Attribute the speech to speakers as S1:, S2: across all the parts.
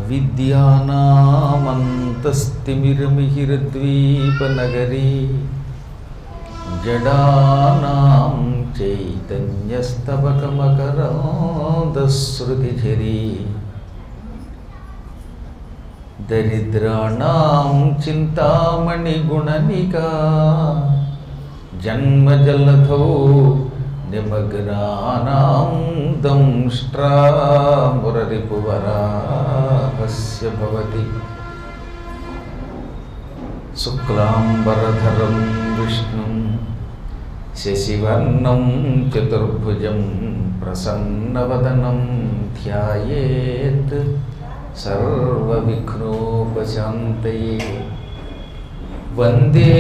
S1: అవిద్యానామంతస్తిమిరమిహిరద్వీపనగరీ జడానాం చైతన్యస్తబకమకరాంధశ్రుతిఝరీ దరిద్రాణాం చింతామణిగుణనికా జన్మజలధౌ నిమగ్నానాం దంష్ట్రామురరిపువరాహస్య భవతి శుక్లాంబరధరం విష్ణుం శశివర్ణం చతుర్భుజం ప్రసన్నవదనం ధ్యాయేత్ సర్వవిఘ్నోపశాంతయే. వందే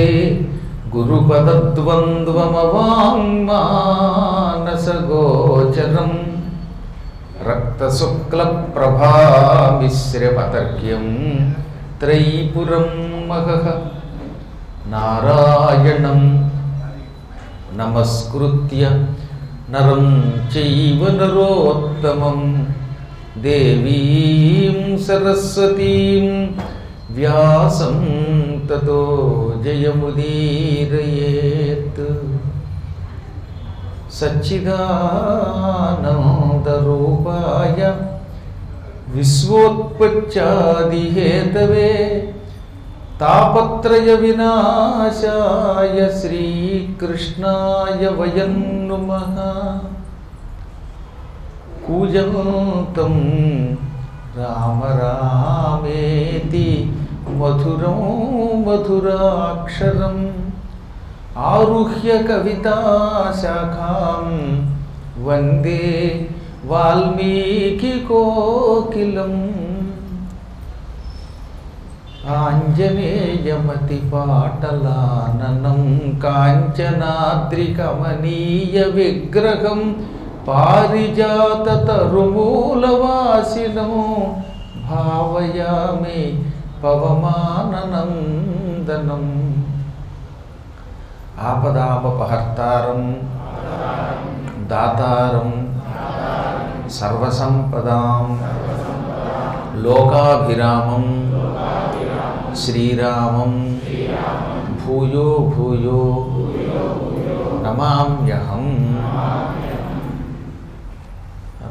S1: గురుపదద్వంద్వమవాంగ్మానసగోచరం రక్తశుక్లప్రభామిశ్రమతర్క్యం త్రైపురం మహః. నారాయణం నమస్కృత్య నరం చైవ నరోత్తమం దేవీం సరస్వతీం వ్యాసం తతో జయముదీరయేత్. సచ్చిదానందరూపాయ విశ్వోత్పత్యాదిహేతవే తాపత్రయ వినాశాయ శ్రీకృష్ణాయ వయం నుమః. కూజంతం రామ రామేతి మధురం మధురాక్షరం ఆరుహ్య కవితాశాఖాం వందే వాల్మీకి కోకిలం. ఆంజనేయమతిపాటలాననం కాంచనాద్రికమనీయ విగ్రహం పారిజాతతరుమూలవాసినం భావయామి పవమాననందనం. ఆపదాపహర్తారం దాతారం సర్వసంపదాం లోకాభిరామం శ్రీరామం భూయో భూయో నమామ్యహం.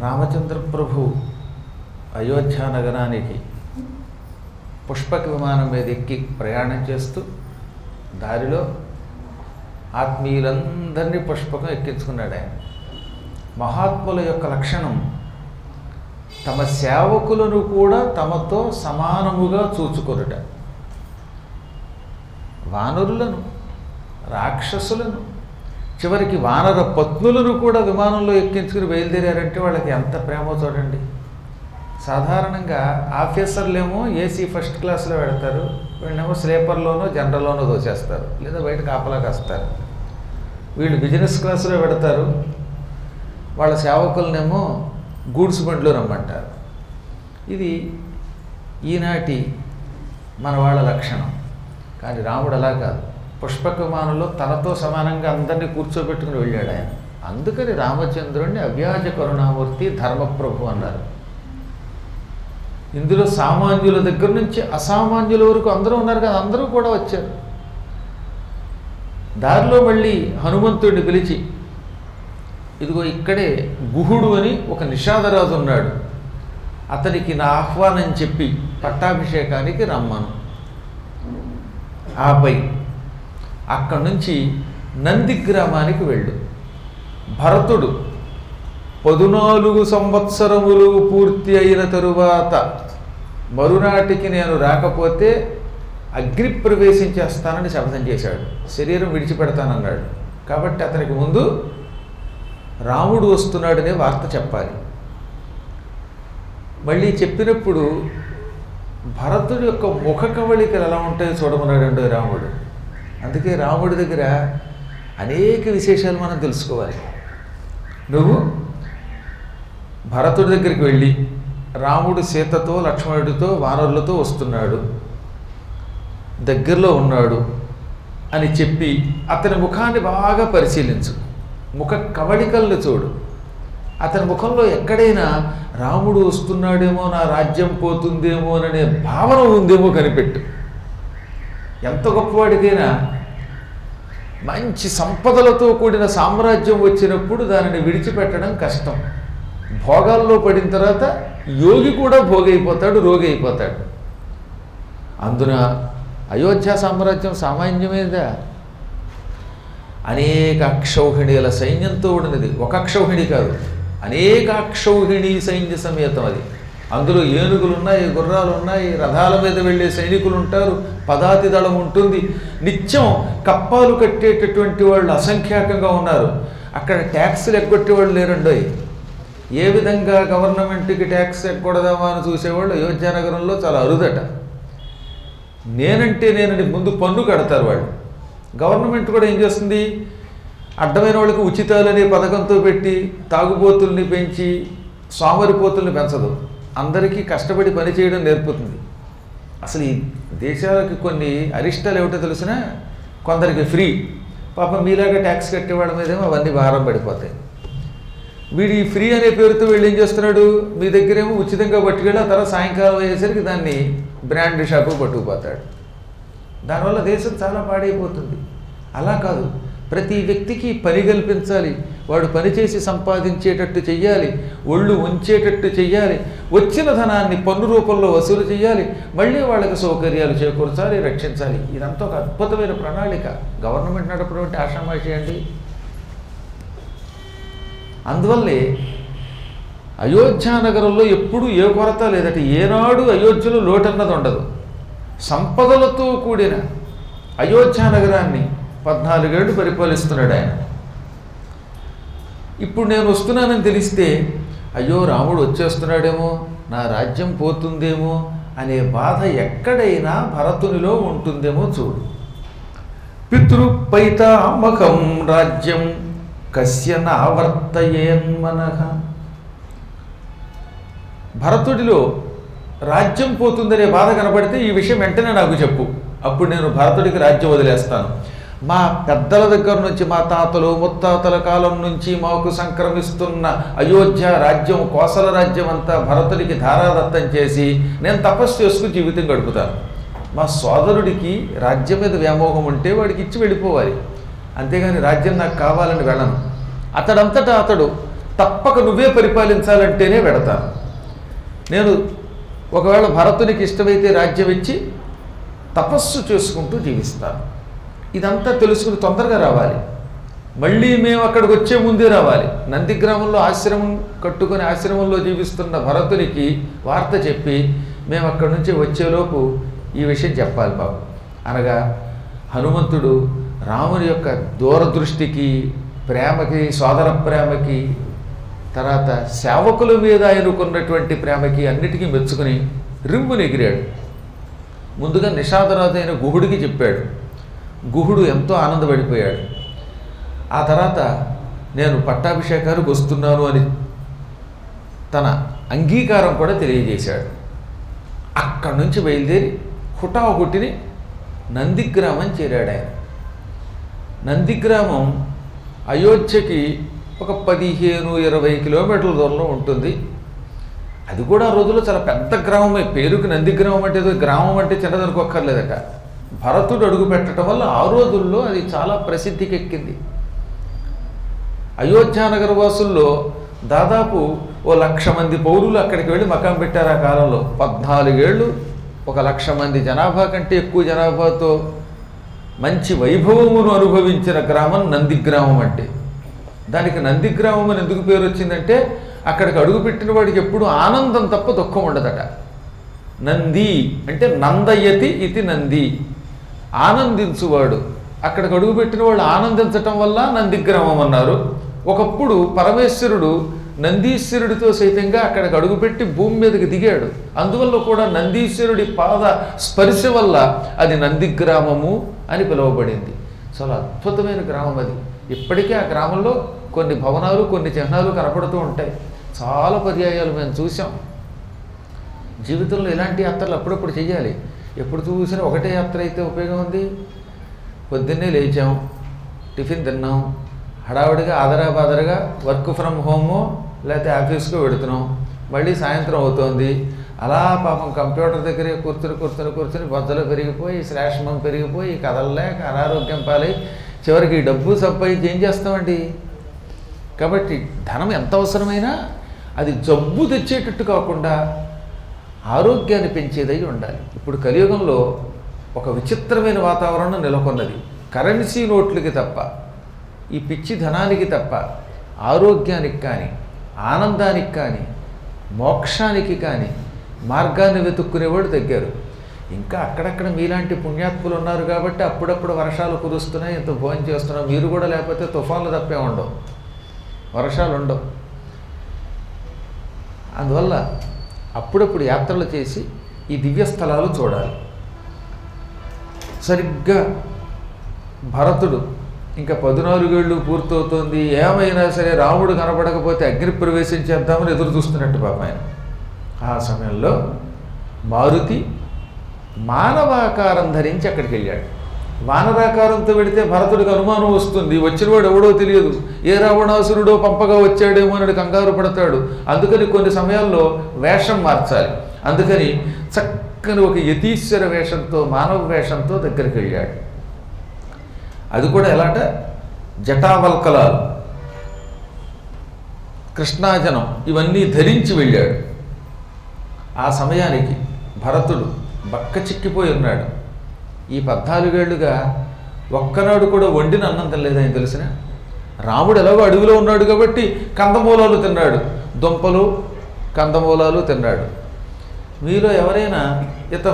S1: రామచంద్ర ప్రభు అయోధ్య నగరానికి పుష్పక విమానం మీద ఎక్కి ప్రయాణం చేస్తూ దారిలో ఆత్మీయులందరినీ పుష్పకం ఎక్కించుకున్నాడు ఆయన. మహాత్ముల యొక్క లక్షణం తమ సేవకులను కూడా తమతో సమానముగా చూచుకొనుట. వానరులను, రాక్షసులను, చివరికి వానర పత్నులను కూడా విమానంలో ఎక్కించుకుని బయలుదేరారంటే వాళ్ళకి ఎంత ప్రేమో చూడండి. సాధారణంగా ఆఫీసర్లేమో ఏసీ ఫస్ట్ క్లాస్లో పెడతారు, వీళ్ళేమో స్లీపర్లోనో జనరల్లోనో దోచేస్తారు, లేదా బయట కాపలా కాస్తారు. వీళ్ళు బిజినెస్ క్లాసులో పెడతారు, వాళ్ళ సేవకులనేమో గూడ్స్ బండ్లో రమ్మంటారు. ఇది ఈనాటి మన వాళ్ళ లక్షణం. కానీ రాముడు అలా కాదు. పుష్పక విమానంలో తనతో సమానంగా అందరినీ కూర్చోబెట్టుకుని వెళ్ళాడు ఆయన. అందుకని రామచంద్రుడిని అవ్యాజ కరుణామూర్తి ధర్మప్రభు అన్నారు. ఇందులో సామాన్యుల దగ్గర నుంచి అసామాన్యుల వరకు అందరూ ఉన్నారు కదా, అందరూ కూడా వచ్చారు. దారిలో మళ్ళీ హనుమంతుడిని పిలిచి, ఇదిగో ఇక్కడే గుహుడు అని ఒక నిషాదరాజు ఉన్నాడు, అతనికి నా ఆహ్వానం చెప్పి పట్టాభిషేకానికి రమ్మను. ఆపై అక్కడి నుంచి నంది గ్రామానికి వెళ్ళు. భరతుడు 14 సంవత్సరములు పూర్తి అయిన తరువాత మరునాటికి నేను రాకపోతే అగ్ని ప్రవేశించేస్తానని శపథం చేశాడు. శరీరం విడిచిపెడతానన్నాడు. కాబట్టి అతనికి ముందు రాముడు వస్తున్నాడనే వార్త చెప్పాలి. మళ్ళీ చెప్పినప్పుడు భరతుడి యొక్క ముఖ కవళికలు ఎలా ఉంటాయో చూడమన్నాడు రాముడు. అందుకే రాముడి దగ్గర అనేక విశేషాలు మనం తెలుసుకోవాలి. నువ్వు భరతుడి దగ్గరికి వెళ్ళి రాముడు సీతతో లక్ష్మణుడితో వానరులతో వస్తున్నాడు, దగ్గరలో ఉన్నాడు అని చెప్పి అతని ముఖాన్ని బాగా పరిశీలించు, ముఖ కవళికలను చూడు. అతని ముఖంలో ఎక్కడైనా రాముడు వస్తున్నాడేమో, నా రాజ్యం పోతుందేమో అనే భావన ఉందేమో కనిపెట్టు. ఎంత గొప్పవాడికైనా మంచి సంపదలతో కూడిన సామ్రాజ్యం వచ్చినప్పుడు దానిని విడిచిపెట్టడం కష్టం. భోగాల్లో పడిన తర్వాత యోగి కూడా భోగైపోతాడు, రోగి అయిపోతాడు. అందున అయోధ్య సామ్రాజ్యం సామాన్యమేదా? అనేక అక్షౌహిణీల సైన్యంతో ఉన్నది. ఒక అక్షౌహిణి కాదు, అనేక అక్షౌహిణీ సైన్య సమేతం అది. అందులో ఏనుగులు ఉన్నాయి, గుర్రాలు ఉన్నాయి, రథాల మీద వెళ్ళే సైనికులు ఉంటారు, పదాతి దళం ఉంటుంది. నిత్యం కప్పాలు కట్టేటటువంటి వాళ్ళు అసంఖ్యాకంగా ఉన్నారు. అక్కడ ట్యాక్సులు ఎగ్గొట్టేవాళ్ళు లేరండోయ్. ఏ విధంగా గవర్నమెంట్కి ట్యాక్స్ ఎక్కకూడదామా అని చూసేవాళ్ళు అయోధ్య నగరంలో చాలా అరుదట. నేనని ముందు పన్ను కడతారు వాళ్ళు. గవర్నమెంట్ కూడా ఏం చేస్తుంది, అడ్డమైన వాళ్ళకి ఉచితాలు అనే పథకంతో పెట్టి తాగుబోతుల్ని పెంచి సోమరిపోతుల్ని పెంచదు, అందరికీ కష్టపడి పని చేయడం నేర్పుతుంది. అసలు ఈ దేశాలకి కొన్ని అరిష్టాలు ఏమిటో తెలిసినా, కొందరికి ఫ్రీ, పాపం మీలాగా ట్యాక్స్ కట్టేవాళ్ళ మీదేమో అవన్నీ భారం పడిపోతాయి. వీడి ఫ్రీ అనే పేరుతో వీళ్ళు ఏం చేస్తున్నాడు, మీ దగ్గరేమో ఉచితంగా పట్టుకెళ్ళి ఆ తర్వాత సాయంకాలం అయ్యేసరికి దాన్ని బ్రాండ్ షాపు పట్టుకుపోతాడు. దానివల్ల దేశం చాలా పాడైపోతుంది. అలా కాదు, ప్రతి వ్యక్తికి పని కల్పించాలి, వాడు పనిచేసి సంపాదించేటట్టు చెయ్యాలి, ఒళ్ళు ఉంచేటట్టు చెయ్యాలి, వచ్చిన ధనాన్ని పన్ను రూపంలో వసూలు చేయాలి, మళ్ళీ వాళ్ళకి సౌకర్యాలు చేకూర్చాలి, రక్షించాలి. ఇదంతా ఒక అద్భుతమైన ప్రణాళిక. గవర్నమెంట్ నడపడం అంటే ఆషామాషి అండి. అందువల్లే అయోధ్య నగరంలో ఎప్పుడూ ఏ కొరత లేదట. ఏనాడు అయోధ్యలో లోటన్నది ఉండదు. సంపదలతో కూడిన అయోధ్య నగరాన్ని 14 ఏళ్ళు పరిపాలిస్తున్నాడు ఆయన. ఇప్పుడు నేను వస్తున్నానని తెలిస్తే అయ్యో రాముడు వచ్చేస్తున్నాడేమో, నా రాజ్యం పోతుందేమో అనే బాధ ఎక్కడైనా భరతునిలో ఉంటుందేమో చూడు. పితృపైతామహం రాజ్యం కస్య నావర్తయేన్మనః. భరతుడిలో రాజ్యం పోతుందనే బాధ కనపడితే ఈ విషయం వెంటనే నాకు చెప్పు, అప్పుడు నేను భరతుడికి రాజ్యం వదిలేస్తాను. మా పెద్దల దగ్గర నుంచి, మా తాతలు ముత్తాతల కాలం నుంచి మాకు సంక్రమిస్తున్న అయోధ్య రాజ్యం, కోసల రాజ్యం అంతా భరతుడికి ధారాదత్తం చేసి నేను తపస్సు చేసుకుని జీవితం గడుపుతాను. మా సోదరుడికి రాజ్యం మీద వ్యామోహం ఉంటే వాడికి ఇచ్చి వెళ్ళిపోవాలి, అంతేగాని రాజ్యం నాకు కావాలని వెళ్ళను. అతడంతటా అతడు తప్పక నువ్వే పరిపాలించాలంటేనే వెడతాను. నేను ఒకవేళ భరతునికి ఇష్టమైతే రాజ్యం ఇచ్చి తపస్సు చేసుకుంటూ జీవిస్తాను. ఇదంతా తెలుసుకుని తొందరగా రావాలి. మళ్ళీ మేము అక్కడికి వచ్చే ముందే రావాలి. నందిగ్రామంలో ఆశ్రమం కట్టుకొని ఆశ్రమంలో జీవిస్తున్న భరతునికి వార్త చెప్పి మేము అక్కడి నుంచి వచ్చేలోపు ఈ విషయం చెప్పాలి బాబు అనగా, హనుమంతుడు రాముని యొక్క దూరదృష్టికి, ప్రేమకి, సోదర ప్రేమకి, తర్వాత సేవకుల మీద ఆయనకున్నటువంటి ప్రేమకి అన్నిటికీ మెచ్చుకుని రింగుని ఎగిరాడు. ముందుగా నిషాదరాజు అయిన గుహుడికి చెప్పాడు. గుహుడు ఎంతో ఆనందపడిపోయాడు. ఆ తర్వాత నేను పట్టాభిషేకానికి వస్తున్నాను అని తన అంగీకారం కూడా తెలియజేశాడు. అక్కడి నుంచి బయలుదేరి హుటాహుటిని నందిగ్రామం చేరాడు ఆయన. నందిగ్రామం అయోధ్యకి ఒక 15-20 కిలోమీటర్ల దూరంలో ఉంటుంది. అది కూడా ఆ రోజుల్లో చాలా పెద్ద గ్రామమే. పేరుకి నందిగ్రామం అంటే ఏదో గ్రామం అంటే చిన్నదనుకోక్కర్లేదట. భరతుడు అడుగు పెట్టడం వల్ల ఆ రోజుల్లో అది చాలా ప్రసిద్ధికి ఎక్కింది. అయోధ్య నగర వాసుల్లో దాదాపు 1,00,000 మంది పౌరులు అక్కడికి వెళ్ళి మకాం పెట్టారు ఆ కాలంలో. 14 ఏళ్ళు 1,00,000 మంది జనాభా కంటే ఎక్కువ జనాభాతో మంచి వైభవమును అనుభవించిన గ్రామం నందిగ్రామం అంటే. దానికి నందిగ్రామం అని ఎందుకు పేరు వచ్చిందంటే అక్కడికి అడుగుపెట్టిన వాడికి ఎప్పుడు ఆనందం తప్ప దుఃఖం ఉండదట. నంది అంటే నందయతి ఇది నంది, ఆనందించువాడు. అక్కడికి అడుగుపెట్టిన వాళ్ళు ఆనందించటం వల్ల నందిగ్రామం అన్నారు. ఒకప్పుడు పరమేశ్వరుడు నందీశ్వరుడితో సైతంగా అక్కడికి అడుగుపెట్టి భూమి మీదకి దిగాడు. అందువల్ల కూడా నందీశ్వరుడి పాద స్పర్శ వల్ల అది నందిగ్రామము అని పిలువబడింది. చాలా అద్భుతమైన గ్రామం అది. ఇప్పటికీ ఆ గ్రామంలో కొన్ని భవనాలు, కొన్ని చిహ్నాలు కనపడుతూ ఉంటాయి. చాలా పర్యాయాలు మేము చూసాం. జీవితంలో ఇలాంటి యాత్రలు అప్పుడప్పుడు చేయాలి. ఎప్పుడు చూసినా ఒకటే యాత్ర అయితే ఉపయోగం ఉంది. పొద్దున్నే లేచాం, టిఫిన్ తిన్నాం, హడావుడిగా ఆదరాబాదరగా వర్క్ ఫ్రమ్ హోము లేకపోతే ఆఫీస్కో పెడుతున్నాం, మళ్ళీ సాయంత్రం అవుతోంది, అలా పాపం కంప్యూటర్ దగ్గరే కూర్చుని బొజ్జలు పెరిగిపోయి శ్లేష్మం పెరిగిపోయి కదలలేక అనారోగ్యం పాలై చివరికి డబ్బు సంపాదించి ఏం చేస్తామండి? కాబట్టి ధనం ఎంత అవసరమైనా అది జబ్బు తెచ్చేటట్టు కాకుండా ఆరోగ్యాన్ని పెంచేదై ఉండాలి. ఇప్పుడు కలియుగంలో ఒక విచిత్రమైన వాతావరణం నెలకొన్నది. కరెన్సీ నోట్లకి తప్ప, ఈ పిచ్చి ధనానికి తప్ప ఆరోగ్యానికి కానీ, ఆనందానికి కానీ, మోక్షానికి కానీ మార్గాన్ని వెతుక్కునేవాడు తగ్గారు. ఇంకా అక్కడక్కడ మీలాంటి పుణ్యాత్ములు ఉన్నారు కాబట్టి అప్పుడప్పుడు వర్షాలు కురుస్తున్నాయి, ఇంత భోజనం చేస్తున్నాం. మీరు కూడా లేకపోతే తుఫాన్లు తప్పే ఉండవు, వర్షాలు ఉండవు. అందువల్ల అప్పుడప్పుడు యాత్రలు చేసి ఈ దివ్యస్థలాలు చూడాలి. సరిగ్గా భరతుడు ఇంకా 14 ఏళ్ళు పూర్తవుతోంది, ఏమైనా సరే రాముడు కనపడకపోతే అగ్ని ప్రవేశం చేద్దామని ఎదురు చూస్తున్నట్టు పాపం ఆయన. ఆ సమయంలో మారుతి మానవాకారం ధరించి అక్కడికి వెళ్ళాడు. వానరాకారంతో వెడితే భరతుడికి అనుమానం వస్తుంది, వచ్చినవాడు ఎవడో తెలియదు, ఏ రావణాసురుడో పంపగా వచ్చాడేమో అని కంగారు పడతాడు. అందుకని కొన్ని సమయాల్లో వేషం మార్చాలి. అందుకని చక్కని ఒక యతీశ్వర వేషంతో, మానవ వేషంతో దగ్గరికి వెళ్ళాడు. అది కూడా ఎలాట, జటావల్కలాలు, కృష్ణాజనం ఇవన్నీ ధరించి వెళ్ళాడు. ఆ సమయానికి భరతుడు బక్క చిక్కిపోయి ఉన్నాడు. ఈ 14 ఏళ్ళుగా ఒక్కనాడు కూడా వండిన అన్నం తినలేదు ఆయన తెలిసిన. రాముడు ఎలాగో అడవిలో ఉన్నాడు కాబట్టి కందమూలాలు తిన్నాడు, దుంపలు కందమూలాలు తిన్నాడు. మీలో ఎవరైనా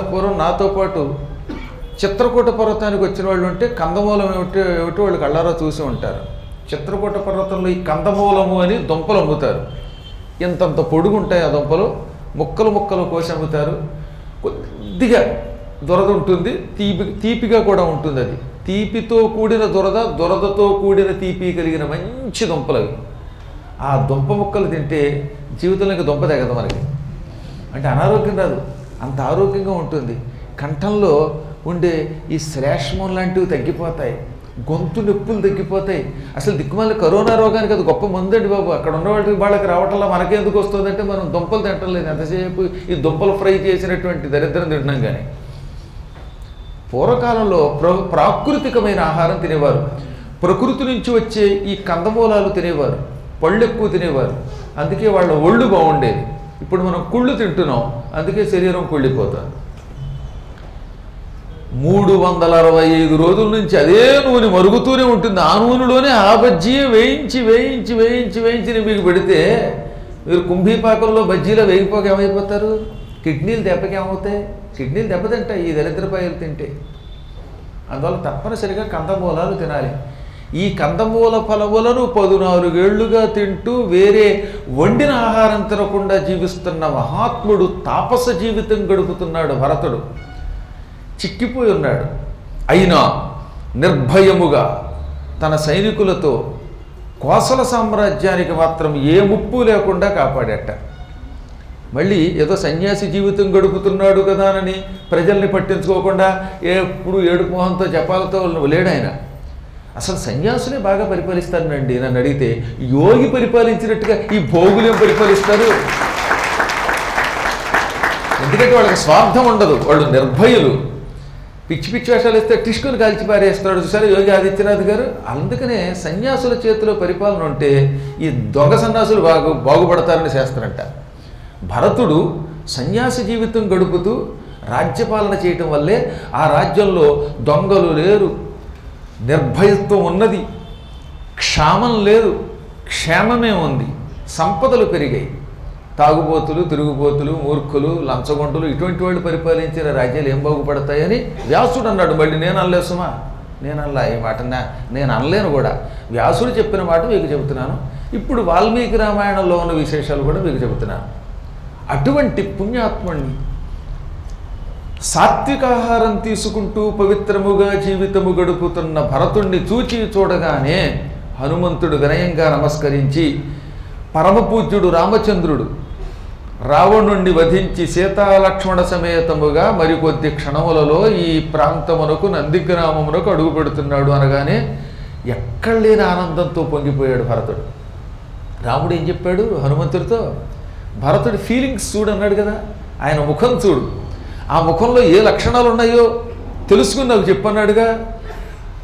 S1: పూర్వం నాతో పాటు చిత్రకూట పర్వతానికి వచ్చిన వాళ్ళు ఉంటే కందమూలం ఏమిటో వాళ్ళు కళ్ళారా చూసి ఉంటారు. చిత్రకూట పర్వతంలో ఈ కందమూలము అని దుంపలు అమ్ముతారు. ఇంతంత పొడుగు ఉంటాయి ఆ దుంపలు, ముక్కలు ముక్కలు కోసి అమ్ముతారు. కొద్దిగా దురద ఉంటుంది, తీపిగా కూడా ఉంటుంది. అది తీపితో కూడిన దురద, దురదతో కూడిన తీపి కలిగిన మంచి దుంపలు అవి. ఆ దుంప ముక్కలు తింటే జీవితంలోకి దుంప తెగదు మనకి. అంటే అనారోగ్యం రాదు, అంత ఆరోగ్యంగా ఉంటుంది. కంఠంలో ఉండే ఈ శ్లేష్మం లాంటివి తగ్గిపోతాయి, గొంతు నొప్పులు తగ్గిపోతాయి. అసలు దిక్కుమాల కరోనా రోగానికి అది గొప్ప మందండి బాబు. అక్కడ ఉన్న వాళ్ళకి రావటంలో మనకెందుకు వస్తుందంటే మనం దుంపలు తింటం లేదు. ఎంతసేపు ఈ దుంపలు ఫ్రై చేసినటువంటి దరిద్రం తింటున్నాం. కానీ పూర్వకాలంలో ప్రాకృతికమైన ఆహారం తినేవారు, ప్రకృతి నుంచి వచ్చే ఈ కందమూలాలు తినేవారు, పళ్ళు ఎక్కువ తినేవారు. అందుకే వాళ్ళ ఒళ్ళు బాగుండేది. ఇప్పుడు మనం కుళ్ళు తింటున్నాం, అందుకే శరీరం కుళ్ళిపోతుంది. 365 రోజుల నుంచి అదే నూనె మరుగుతూనే ఉంటుంది. ఆ నూనెలోనే ఆ బజ్జీ వేయించి వేయించి వేయించి వేయించి మీకు పెడితే మీరు కుంభీపాకంలో బజ్జీలో వేగిపోక ఏమైపోతారు? కిడ్నీలు దెబ్బకి ఏమవుతాయి? కిడ్నీలు దెబ్బతింటాయి ఈ దరిద్రపాయలు తింటే. అందువల్ల తప్పనిసరిగా కందమూలాలు తినాలి. ఈ కందమూల ఫలములను 14 ఏళ్లుగా తింటూ వేరే వండిన ఆహారం తినకుండా జీవిస్తున్న మహాత్ముడు తాపస జీవితం గడుపుతున్నాడు భరతుడు. చిక్కిపోయి ఉన్నాడు. అయినా నిర్భయముగా తన సైనికులతో కోసల సామ్రాజ్యానికి మాత్రం ఏ ముప్పు లేకుండా కాపాడట. మళ్ళీ ఏదో సన్యాసి జీవితం గడుపుతున్నాడు కదా అని ప్రజల్ని పట్టించుకోకుండా ఎప్పుడు ఏడుపు మొహంతో జపాలతో లేడు ఆయన. అసలు సన్యాసులే బాగా పరిపాలిస్తారండి. నన్ను అడిగితే యోగి పరిపాలించినట్టుగా ఈ భోగులేం పరిపాలిస్తారు? ఎందుకంటే వాళ్ళకి స్వార్థం ఉండదు, వాళ్ళు నిర్భయులు. పిచ్చి పిచ్చి వేషాలు ఇస్తే టిష్కుని కాల్చి పారేస్తున్నాడు చూసారు యోగి ఆదిత్యనాథ్ గారు. అందుకనే సన్యాసుల చేతిలో పరిపాలన ఉంటే ఈ దొంగ సన్యాసులు బాగుపడతారని శాస్త్రంట. భరతుడు సన్యాసి జీవితం గడుపుతూ రాజ్యపాలన చేయటం వల్లే ఆ రాజ్యంలో దొంగలు లేరు, నిర్భయత్వం ఉన్నది, క్షామం లేదు, క్షేమమే ఉంది, సంపదలు పెరిగాయి. తాగుబోతులు, తిరుగుబోతులు, మూర్ఖులు, లంచగొంటులు ఇటువంటి వాళ్ళు పరిపాలించిన రాజ్యాలు ఏం బాగుపడతాయని వ్యాసుడు అన్నాడు. మళ్ళీ నేను అనలేదు సుమా, నేను అనలా ఈ మాట, నేను అనలేను కూడా. వ్యాసుడు చెప్పిన మాట మీకు చెబుతున్నాను. ఇప్పుడు వాల్మీకి రామాయణంలో ఉన్న విశేషాలు కూడా మీకు చెబుతున్నాను. అటువంటి పుణ్యాత్ముణ్ణి సాత్వికాహారం తీసుకుంటూ పవిత్రముగా జీవితము గడుపుతున్న భరతుణ్ణి చూచి చూడగానే హనుమంతుడు వినయంగా నమస్కరించి, పరమపూజ్యుడు రామచంద్రుడు రావణుణ్ణి వధించి సీతాలక్ష్మణ సమేతముగా మరికొద్ది క్షణములలో ఈ ప్రాంతమునకు నందిగ్రామమునకు అడుగు పెడుతున్నాడు అనగానే ఎక్కడ లేని ఆనందంతో పొంగిపోయాడు భరతుడు. రాముడు ఏం చెప్పాడు హనుమంతుడితో, భరతుడి ఫీలింగ్స్ చూడు అన్నాడు కదా, ఆయన ముఖం చూడు, ఆ ముఖంలో ఏ లక్షణాలు ఉన్నాయో తెలుసుకుని నాకు చెప్పన్నాడుగా.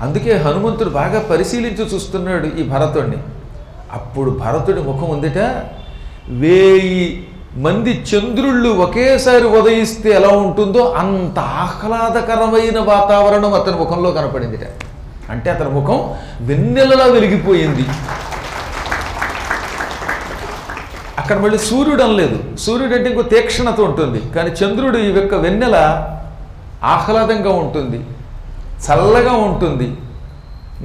S1: అందుకే హనుమంతుడు బాగా పరిశీలించి చూస్తున్నాడు ఈ భరతుడిని. అప్పుడు భరతుడి ముఖం ఉందిట 1000 మంది చంద్రుళ్ళు ఒకేసారి ఉదయిస్తే ఎలా ఉంటుందో అంత ఆహ్లాదకరమైన వాతావరణం అతని ముఖంలో కనపడిందిట. అంటే అతని ముఖం వెన్నెలలా వెలిగిపోయింది. అక్కడ మళ్ళీ సూర్యుడు అనలేదు, సూర్యుడు అంటే ఇంకో తీక్షణత ఉంటుంది, కానీ చంద్రుడు ఈ యొక్క వెన్నెల ఆహ్లాదంగా ఉంటుంది, చల్లగా ఉంటుంది.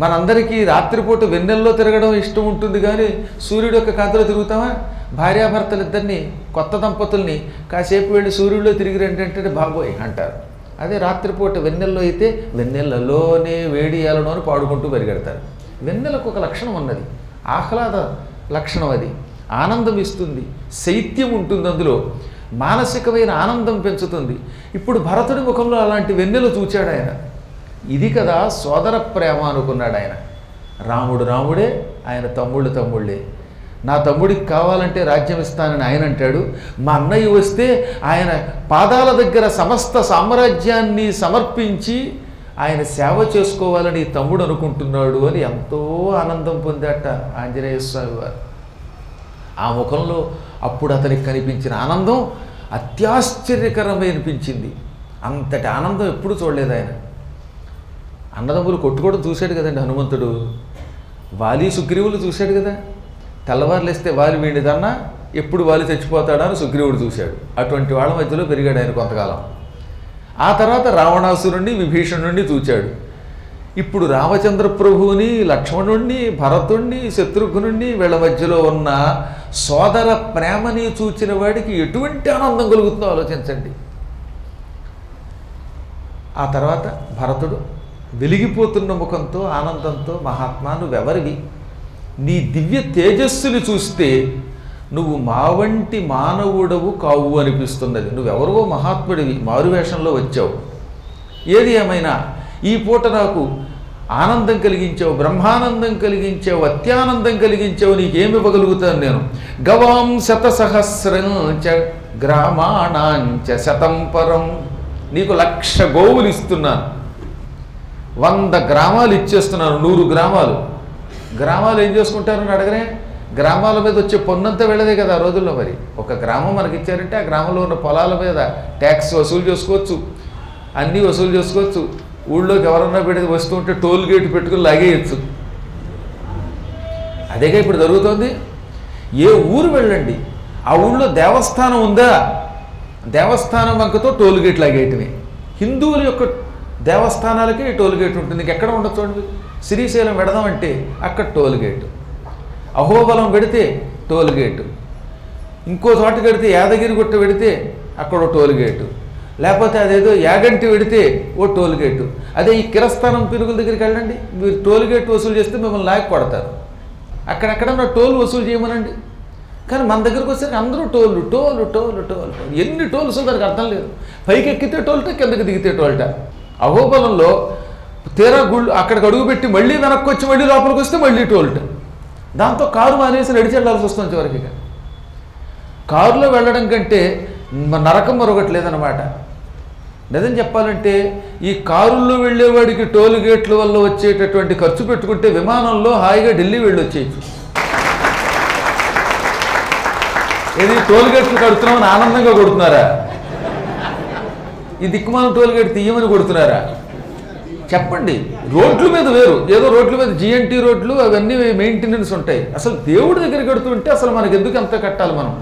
S1: మనందరికీ రాత్రిపూట వెన్నెల్లో తిరగడం ఇష్టం ఉంటుంది, కానీ సూర్యుడు యొక్క కాంతిలో తిరుగుతామా? భార్యాభర్తలిద్దరినీ, కొత్త దంపతుల్ని కాసేపు వెళ్ళి సూర్యుడిలో తిరిగి రండి బాబోయ్ అంటారు. అదే రాత్రిపూట వెన్నెల్లో అయితే వెన్నెలలోనే వేడియాలను అని పాడుకుంటూ పరిగెడతారు. వెన్నెలకు ఒక లక్షణం ఉన్నది, ఆహ్లాద లక్షణం, అది ఆనందం ఇస్తుంది, శైత్యం ఉంటుంది, అందులో మానసికమైన ఆనందం పెంచుతుంది. ఇప్పుడు భరతుడి ముఖంలో అలాంటి వెన్నెలు చూచాడు ఆయన. ఇది కదా సోదర ప్రేమ అనుకున్నాడు ఆయన. రాముడు రాముడే, ఆయన తమ్ముళ్ళు తమ్ముళ్ళే. నా తమ్ముడికి కావాలంటే రాజ్యం ఇస్తానని ఆయన అంటాడు. మా అన్నయ్య వస్తే ఆయన పాదాల దగ్గర సమస్త సామ్రాజ్యాన్ని సమర్పించి ఆయన సేవ చేసుకోవాలని తమ్ముడు అనుకుంటున్నాడు అని ఎంతో ఆనందం పొందాట ఆంజనేయ స్వామి వారు. ఆ ముఖంలో అప్పుడు అతనికి కనిపించిన ఆనందం అత్యాశ్చర్యకరమై అనిపించింది. అంతటి ఆనందం ఎప్పుడు చూడలేదు ఆయన. అన్నదమ్ములు కొట్టుకోవడం చూశాడు కదండి హనుమంతుడు. వాలి సుగ్రీవులు చూశాడు కదా, తెల్లవారులేస్తే వాలి వీడిదన్నా ఎప్పుడు వాలి చచ్చిపోతాడా అని సుగ్రీవుడు చూశాడు. అటువంటి వాళ్ళ మధ్యలో పెరిగాడు ఆయన కొంతకాలం. ఆ తర్వాత రావణాసురుణ్ణి విభీషణుణ్ణి చూచాడు. ఇప్పుడు రామచంద్ర ప్రభువుని, లక్ష్మణుణ్ణి, భరతుణ్ణి, శత్రుఘ్నుణ్ణి వీళ్ళ మధ్యలో ఉన్న సోదర ప్రేమని చూచిన వాడికి ఎటువంటి ఆనందం కలుగుతుందో ఆలోచించండి. ఆ తర్వాత భరతుడు వెలిగిపోతున్న ముఖంతో ఆనందంతో, మహాత్మా నువ్వెవరివి? నీ దివ్య తేజస్సుని చూస్తే నువ్వు మా వంటి మానవుడవు కావు అనిపిస్తున్నది. నువ్వెవరో మహాత్ముడివి, మారువేషంలో వచ్చావు. ఏది ఏమైనా ఈ పూట నాకు ఆనందం కలిగించావు, బ్రహ్మానందం కలిగించావు, అత్యానందం కలిగించావు. నీకేమి ఇవ్వగలుగుతాను నేను? గవాం శతసహస్రంచ గ్రామాణాంచ శతం పరం. నీకు 1,00,000 గోవులు ఇస్తున్నాను, 100 గ్రామాలు ఇచ్చేస్తున్నాను, 100 గ్రామాలు. గ్రామాలు ఏం చేసుకుంటారని అడగనే, గ్రామాల మీద వచ్చే పన్నంతా వెళ్ళదే కదా ఆ రోజుల్లో. మరి ఒక గ్రామం మనకి ఇచ్చారంటే ఆ గ్రామంలో ఉన్న పొలాల మీద ట్యాక్స్ వసూలు చేసుకోవచ్చు, అన్నీ వసూలు చేసుకోవచ్చు. ఊళ్ళోకి ఎవరన్నా పెడితే వస్తూ ఉంటే టోల్ గేట్ పెట్టుకుని లాగేయచ్చు. అదేగా ఇప్పుడు జరుగుతోంది. ఏ ఊరు వెళ్ళండి, ఆ ఊళ్ళో దేవస్థానం ఉందా, దేవస్థానం వంకతో టోల్ గేట్ లాగేయటమే. హిందువుల యొక్క దేవస్థానాలకి టోల్ గేట్ ఉంటుంది, ఇంకెక్కడ ఉండదు చూడండి. శ్రీశైలం పెడదామంటే అక్కడ టోల్ గేటు, అహోబలం పెడితే టోల్ గేటు, ఇంకో చోట పెడితే యాదగిరి గుట్ట పెడితే అక్కడ ఓ టోల్ గేటు, లేకపోతే అదేదో యాగంటి పెడితే ఓ టోల్ గేటు. అదే ఈ కిరస్థానం పిరుగుల దగ్గరికి వెళ్ళండి, మీరు టోల్ గేట్ వసూలు చేస్తే మిమ్మల్ని లాగి కొడతారు. అక్కడెక్కడన్నా టోల్ వసూలు చేయమనండి. కానీ మన దగ్గరకు వచ్చేసరికి అందరూ toll toll toll toll toll. ఎన్ని టోల్స్ దానికి అర్థం లేదు. పైకి ఎక్కితే టోల్ట, కిందకి దిగితే టోల్ట. అహోబలంలో తీరా గుళ్ళు అక్కడికి అడుగుపెట్టి మళ్ళీ వెనక్కి వచ్చి మళ్ళీ లోపలికి వస్తే మళ్ళీ టోల్ట. దాంతో కారు మానేసి నడిచి వెళ్ళాల్సి వస్తుంది చివరికి. కారులో వెళ్ళడం కంటే నరకం మరొకటి లేదనమాట. నిజం చెప్పాలంటే ఈ కారుల్లో వెళ్ళేవాడికి టోల్ గేట్ల వల్ల వచ్చేటటువంటి ఖర్చు పెట్టుకుంటే విమానంలో హాయిగా ఢిల్లీ వెళ్ళి వచ్చేయచ్చు. ఏది టోల్ గేట్లు కడుతున్నామని ఆనందంగా కొడుతున్నారా? ఈ దిక్కుమాలం టోల్ గేట్ తీయమని కొడుతున్నారా? చెప్పండి. రోడ్ల మీద వేరు, ఏదో రోడ్ల మీద జిఎన్టీ రోడ్లు అవన్నీ మెయింటెనెన్స్ ఉంటాయి. అసలు దేవుడి దగ్గర కడుతుంటే అసలు మనకి ఎందుకు ఎంత కట్టాలి మనం?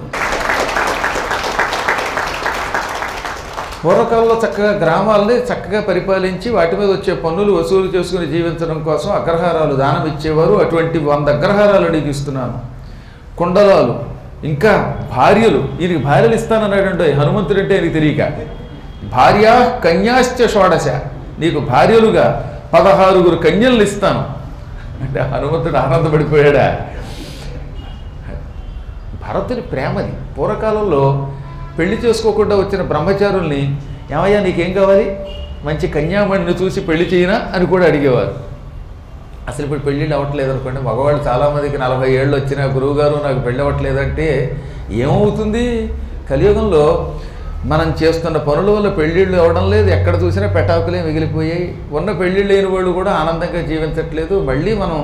S1: పూర్వకాలంలో చక్కగా గ్రామాలని చక్కగా పరిపాలించి వాటి మీద వచ్చే పన్నులు వసూలు చేసుకుని జీవించడం కోసం అగ్రహారాలు దానం ఇచ్చేవారు. అటువంటి 100 అగ్రహారాలు అడిగిస్తున్నాను, కుండలాలు, ఇంకా భార్యలు. ఈయనకి భార్యలు ఇస్తానన్నాడంటే హనుమంతుడు అంటే ఆయనకి తెలియక. భార్య కన్యాశ్చ షోడశ, నీకు భార్యలుగా 16 కన్యలు ఇస్తాను అంటే హనుమంతుడు ఆనందపడిపోయాడా? భరతుని ప్రేమది. పూర్వకాలంలో పెళ్లి చేసుకోకుండా వచ్చిన బ్రహ్మచారుల్ని ఏమయ్యా నీకేం కావాలి, మంచి కన్యామణిని చూసి పెళ్లి చేయనా అని కూడా అడిగేవారు. అసలు ఇప్పుడు పెళ్ళిళ్ళు అవ్వట్లేదు అనుకోండి, మగవాళ్ళు చాలామందికి 40 ఏళ్ళు వచ్చినా గురువుగారు నాకు పెళ్ళి అవ్వట్లేదంటే ఏమవుతుంది? కలియుగంలో మనం చేస్తున్న పనుల వల్ల పెళ్ళిళ్ళు అవ్వడం లేదు, ఎక్కడ చూసినా పెటాకులే మిగిలిపోయాయి. ఉన్న పెళ్ళిళ్ళు లేని వాళ్ళు కూడా ఆనందంగా జీవించట్లేదు. మళ్ళీ మనం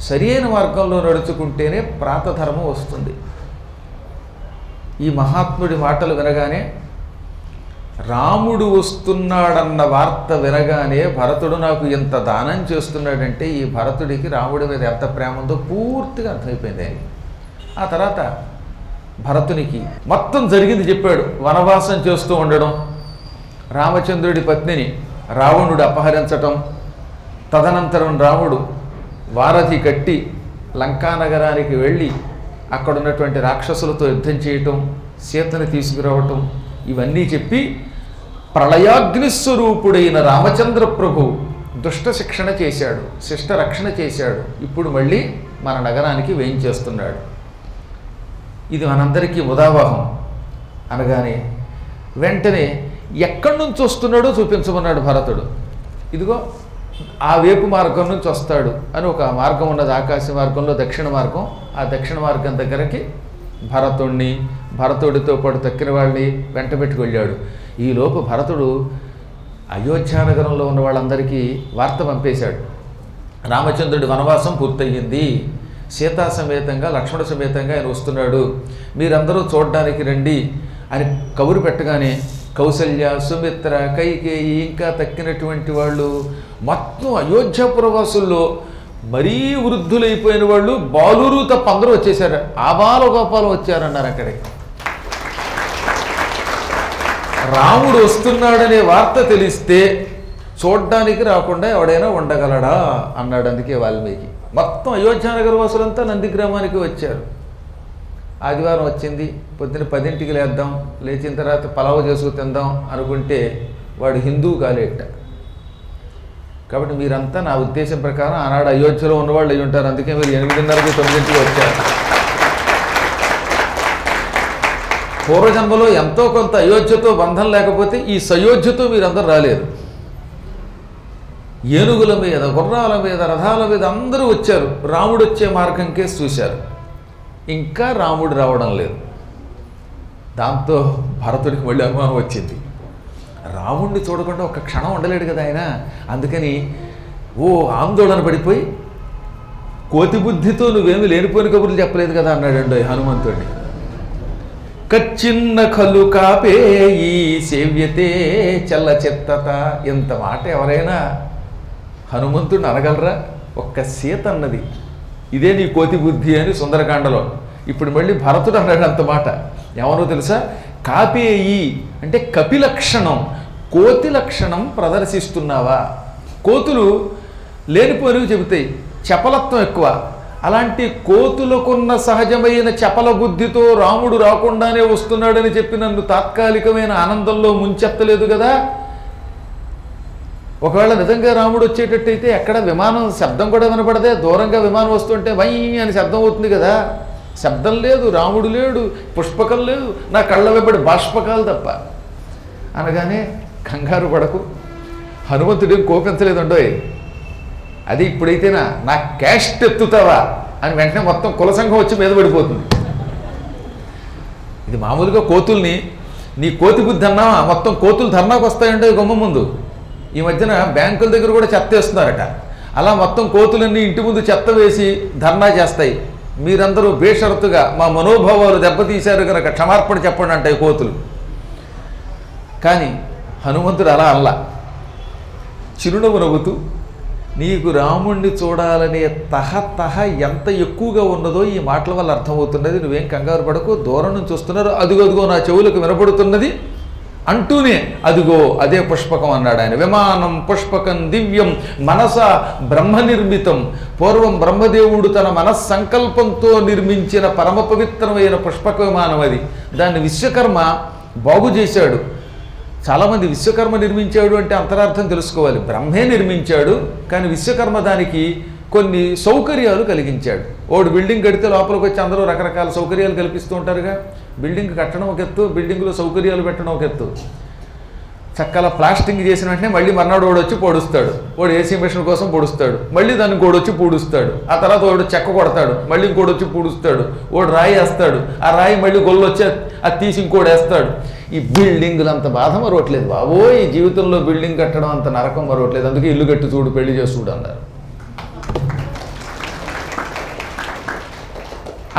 S1: సరి అయిన మార్గంలో నడుచుకుంటేనే ప్రాతధర్మం వస్తుంది. ఈ మహాత్ముడి మాటలు వినగానే, రాముడు వస్తున్నాడన్న వార్త వినగానే భరతుడు నాకు ఇంత దానం చేస్తున్నాడంటే ఈ భరతుడికి రాముడి మీద ఎంత ప్రేమ ఉందో పూర్తిగా అర్థమైపోయింది ఆయన. ఆ తర్వాత భరతునికి మొత్తం జరిగింది చెప్పాడు. వనవాసం చేస్తూ ఉండడం, రామచంద్రుడి పత్నిని రావణుడు అపహరించటం, తదనంతరం రాముడు వారధి కట్టి లంకానగరానికి వెళ్ళి అక్కడ ఉన్నటువంటి రాక్షసులతో యుద్ధం చేయటం, సీతని తీసుకురావటం, ఇవన్నీ చెప్పి ప్రళయాగ్నిస్వరూపుడైన రామచంద్ర ప్రభు దుష్ట శిక్షణ చేశాడు, శిష్ట రక్షణ చేశాడు. ఇప్పుడు మళ్ళీ మన నగరానికి వేయించేస్తున్నాడు. ఇది మనందరికీ ఉదావాహం అనగానే వెంటనే ఎక్కడి నుంచి వస్తున్నాడో చూపించమన్నాడు భరతుడు. ఇదిగో ఆ వేపు మార్గం నుంచి వస్తాడు అని ఒక మార్గం ఉన్నది, ఆకాశ మార్గంలో దక్షిణ మార్గం. ఆ దక్షిణ మార్గం దగ్గరికి భరతుడితో పాటు తక్కిన వాళ్ళని వెంట పెట్టుకు వెళ్ళాడు. ఈలోపు భరతుడు అయోధ్యానగరంలో ఉన్న వాళ్ళందరికీ వార్త పంపేశాడు. రామచంద్రుడి వనవాసం పూర్తయింది, సీతా సమేతంగా లక్ష్మణ సమేతంగా ఆయన వస్తున్నాడు, మీరందరూ చూడడానికి రండి అని కబురు పెట్టగానే కౌసల్య, సుమిత్ర, కైకేయి ఇంకా తక్కినటువంటి వాళ్ళు మొత్తం అయోధ్యాపురవాసుల్లో మరీ వృద్ధులైపోయిన వాళ్ళు బాలురు తప్ప అందరూ వచ్చేసారు. ఆబాల గోపాలం వచ్చారన్నారు. అక్కడికి రాముడు వస్తున్నాడనే వార్త తెలిస్తే చూడ్డానికి రాకుండా ఎవడైనా ఉండగలడా అన్నాడు. అందుకే వాల్మీకి మొత్తం అయోధ్యానగర వాసులంతా నందిగ్రామానికి వచ్చారు. ఆదివారం వచ్చింది, పొద్దున్న 10ంటికి లేద్దాం, లేచిన తర్వాత పలావు చేసుకు తిందాం అనుకుంటే వాడు హిందువు కాలేట. కాబట్టి మీరంతా నా ఉద్దేశం ప్రకారం ఆనాడు అయోధ్యలో ఉన్నవాళ్ళు అయి ఉంటారు. అందుకే మీరు 8:30కి 9ంటికి వచ్చారు. పూర్వజన్మలో ఎంతో కొంత అయోధ్యతో బంధం లేకపోతే ఈ సయోధ్యతో మీరందరూ రాలేరు. ఏనుగుల మీద, గుర్రాల మీద, రథాల మీద అందరూ వచ్చారు. రాముడు వచ్చే మార్గంకే చూశారు. ఇంకా రాముడు రావడం లేదు. దాంతో భరతుడికి మళ్ళీ అనుమానం వచ్చింది. రాముడిని చూడకుండా ఒక్క క్షణం ఉండలేడు కదా ఆయన. అందుకని ఆందోళన పడిపోయి, కోతి బుద్ధితో నువ్వేమి లేనిపోయిన కబుర్లు చెప్పలేదు కదా అన్నాడండి హనుమంతుడిని. కచ్చిన్న కలు కాపేయి సేవ్యతే చల్ల చెత్తత. ఇంత మాట ఎవరైనా హనుమంతుడిని అనగలరా? ఒక్క సీత అన్నది, ఇదే నీ కోతి బుద్ధి అని సుందరకాండలో. ఇప్పుడు మళ్ళీ భరతుడు అన్నాడు అంత మాట. ఎవరో తెలుసా? కాపేయి అంటే కపి లక్షణం, కోతి లక్షణం ప్రదర్శిస్తున్నావా? కోతులు లేనిపోనివి చెబుతాయి, చపలత్వం ఎక్కువ. అలాంటి కోతులకున్న సహజమైన చపల బుద్ధితో రాముడు రాకుండానే వస్తున్నాడని చెప్పి నన్ను తాత్కాలికమైన ఆనందంలో ముంచెత్తలేదు కదా. ఒకవేళ నిజంగా రాముడు వచ్చేటట్టయితే ఎక్కడ విమానం శబ్దం కూడా వినపడదే. దూరంగా విమానం వస్తుంటే వై అని శబ్దం అవుతుంది కదా. శబ్దం లేదు, రాముడు లేడు, పుష్పకం లేదు, నా కళ్ళ వెంబడి బాష్పకాలు తప్ప అనగానే కంగారు పడకు, హనుమంతుడేం కోపించలేదుండోయ్. అది ఇప్పుడైతేనా నా క్యాస్ట్ ఎత్తుతావా అని వెంటనే మొత్తం కుల సంఘం వచ్చి మీద పడిపోతుంది. ఇది మామూలుగా కోతుల్ని నీ కోతి బుద్ధి అన్నావా, మొత్తం కోతులు ధర్నాకు వస్తాయంటే గుమ్మ ముందు. ఈ మధ్యన బ్యాంకుల దగ్గర కూడా చెత్త వేస్తున్నారట. అలా మొత్తం కోతులన్నీ ఇంటి ముందు చెత్త వేసి ధర్నా చేస్తాయి. మీరందరూ బేషరతుగా మా మనోభావాలు దెబ్బతీశారు కనుక క్షమార్పణ చెప్పండి అంటాయి కోతులు. కానీ హనుమంతుడు అలా అల్లా, చిరునవ్వు నవ్వుతూ, నీకు రాముణ్ణి చూడాలనే తహ ఎంత ఎక్కువగా ఉన్నదో ఈ మాటల వల్ల అర్థమవుతున్నది. నువ్వేం కంగారు పడకు, దూరం నుంచి వస్తున్నారు, అదిగో నా చెవులకు వినపడుతున్నది అంటూనే అదిగో అదే పుష్పకం అన్నాడు ఆయన. విమానం పుష్పకం దివ్యం మనస బ్రహ్మ నిర్మితం. పూర్వం బ్రహ్మదేవుడు తన మనస్సంకల్పంతో నిర్మించిన పరమ పవిత్రమైన పుష్పక విమానం అది. దాన్ని విశ్వకర్మ బాగు చేశాడు. చాలామంది విశ్వకర్మ నిర్మించాడు అంటే అంతరార్థం తెలుసుకోవాలి. బ్రహ్మే నిర్మించాడు, కానీ విశ్వకర్మ దానికి కొన్ని సౌకర్యాలు కలిగించాడు. ఓడు బిల్డింగ్ కడితే లోపలికి వచ్చి అందరూ రకరకాల సౌకర్యాలు కల్పిస్తూ ఉంటారుగా. బిల్డింగ్ కట్టడం ఒక ఎత్తు, బిల్డింగ్లో సౌకర్యాలు పెట్టడం ఒక ఎత్తు. చక్కల ప్లాస్టింగ్ చేసిన వెంటనే మళ్ళీ మర్నాడు వాడు వచ్చి పొడుస్తాడు, వాడు ఏసీ మిషన్ కోసం పొడుస్తాడు, మళ్ళీ దాన్ని ఇంకోడు వచ్చి పూడుస్తాడు, ఆ తర్వాత వాడు చెక్క కొడతాడు, మళ్ళీ ఇంకోటి వచ్చి పూడుస్తాడు, వాడు రాయి వేస్తాడు, ఆ రాయి మళ్ళీ గొల్లు వచ్చి అది తీసి ఇంకోటి వేస్తాడు. ఈ బిల్డింగులు అంత బాధ మరవట్లేదు బాబో, ఈ జీవితంలో బిల్డింగ్ కట్టడం అంత నరకం మరవట్లేదు, అందుకే ఇల్లు కట్టి చూడు పెళ్లి చేసి చూడు అన్నారు.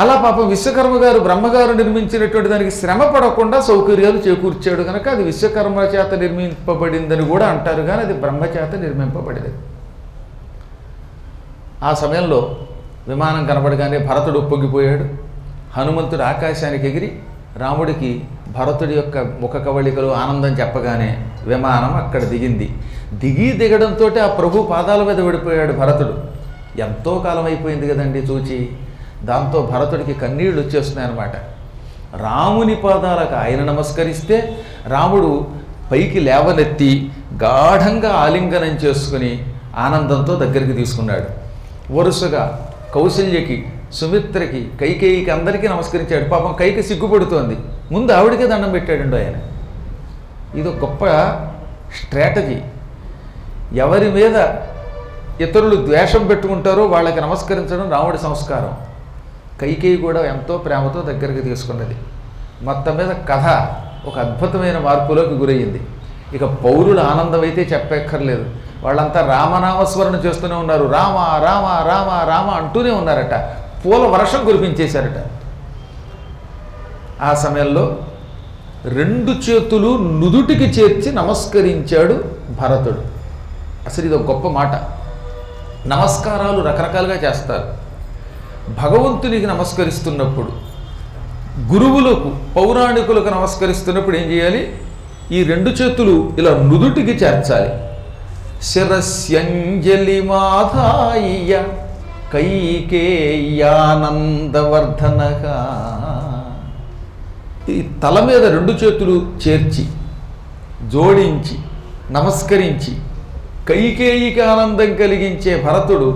S1: అలా పాపం విశ్వకర్మ గారు బ్రహ్మగారు నిర్మించినటువంటి దానికి శ్రమ పడకుండా సౌకర్యాలు చేకూర్చాడు కనుక అది విశ్వకర్మ చేత నిర్మింపబడిందని కూడా అంటారు, కానీ అది బ్రహ్మ చేత నిర్మింపబడింది. ఆ సమయంలో విమానం కనబడగానే భరతుడు ఉప్పొంగిపోయాడు. హనుమంతుడు ఆకాశానికి ఎగిరి రాముడికి భరతుడి యొక్క ముఖ కవళికలు ఆనందం చెప్పగానే విమానం అక్కడ దిగింది. దిగడంతో ఆ ప్రభు పాదాల మీద పడిపోయాడు భరతుడు. ఎంతో కాలం అయిపోయింది కదండి చూచి. దాంతో భరతుడికి కన్నీళ్ళు వచ్చేస్తున్నాయన్నమాట. రాముని పాదాలకు ఆయన నమస్కరిస్తే రాముడు పైకి లేవనెత్తి గాఢంగా ఆలింగనం చేసుకుని ఆనందంతో దగ్గరికి తీసుకున్నాడు. వరుసగా కౌసల్యకి, సుమిత్రకి, కైకేయికి అందరికీ నమస్కరించాడు. పాపం కైకి సిగ్గుపడుతోంది, ముందు ఆవిడికే దండం పెట్టాడు ఆయన. ఇది గొప్ప స్ట్రాటజీ. ఎవరి మీద ఇతరులు ద్వేషం పెట్టుకుంటారో వాళ్ళకి నమస్కరించడం రాముడి సంస్కారం. కైకేయి కూడా ఎంతో ప్రేమతో దగ్గరికి తీసుకున్నది. మొత్తం మీద కథ ఒక అద్భుతమైన మార్పులోకి గురయ్యింది. ఇక పౌరుల ఆనందం అయితే చెప్పక్కర్లేదు. వాళ్ళంతా రామనామస్మరణ చేస్తూనే ఉన్నారు, రామ రామ రామ రామ అంటూనే ఉన్నారట. పూల వర్షం కురిపించేశారట. ఆ సమయంలో 2 చేతులు నుదుటికి చేర్చి నమస్కరించాడు భరతుడు. అసలు ఇది ఒక గొప్ప మాట. నమస్కారాలు రకరకాలుగా చేస్తారు. భగవంతునికి నమస్కరిస్తున్నప్పుడు, గురువులకు, పౌరాణికులకు నమస్కరిస్తున్నప్పుడు ఏం చేయాలి? ఈ 2 చేతులు ఇలా నుదుటికి చేర్చాలి. శిరస్యంజలి మాధాయ కైకేయానందవర్ధనగా. ఈ తల మీద 2 చేతులు చేర్చి జోడించి నమస్కరించి కైకేయికి ఆనందం కలిగించే భరతుడు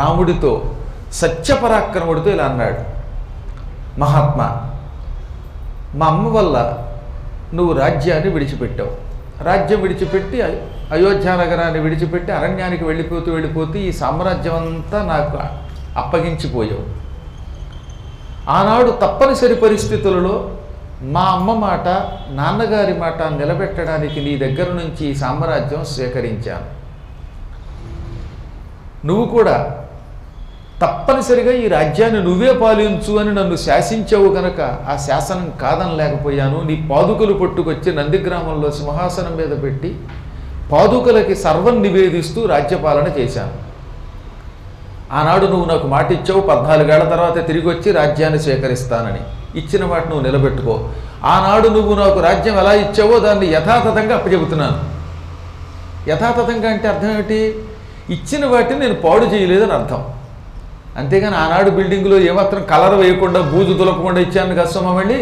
S1: రాముడితో సత్యపరాక్రముడితో ఇలా అన్నాడు, మహాత్మా, మా అమ్మ వల్ల నువ్వు రాజ్యాన్ని విడిచిపెట్టావు. రాజ్యం విడిచిపెట్టి అయోధ్య నగరాన్ని విడిచిపెట్టి అరణ్యానికి వెళ్ళిపోతూ ఈ సామ్రాజ్యం అంతా నాకు అప్పగించిపోయావు. ఆనాడు తప్పనిసరి పరిస్థితులలో మా అమ్మ మాట, నాన్నగారి మాట నిలబెట్టడానికి నీ దగ్గర నుంచి ఈ సామ్రాజ్యం స్వీకరించాను. నువ్వు కూడా తప్పనిసరిగా ఈ రాజ్యాన్ని నువ్వే పాలించు అని నన్ను శాసించావు కనుక ఆ శాసనం కాదనలేకపోయాను. నీ పాదుకలు పట్టుకొచ్చి నందిగ్రామంలో సింహాసనం మీద పెట్టి పాదుకలకి సర్వం నివేదిస్తూ రాజ్యపాలన చేశాను. ఆనాడు నువ్వు నాకు మాట ఇచ్చావు, 14 ఏళ్ల తర్వాత తిరిగి వచ్చి రాజ్యాన్ని స్వీకరిస్తానని. ఇచ్చిన మాట నువ్వు నిలబెట్టుకో. ఆనాడు నువ్వు నాకు రాజ్యం ఎలా ఇచ్చావో దాన్ని యథాతథంగా అప్పచెబుతున్నాను. యథాతథంగా అంటే అర్థం ఏమిటి? ఇచ్చిన వాటిని నేను పాడు చేయలేదని అర్థం. అంతేగాని ఆనాడు బిల్డింగ్లో ఏమాత్రం కలర్ వేయకుండా బూజు దులపకుండా ఇచ్చాను కదా మళ్ళీ.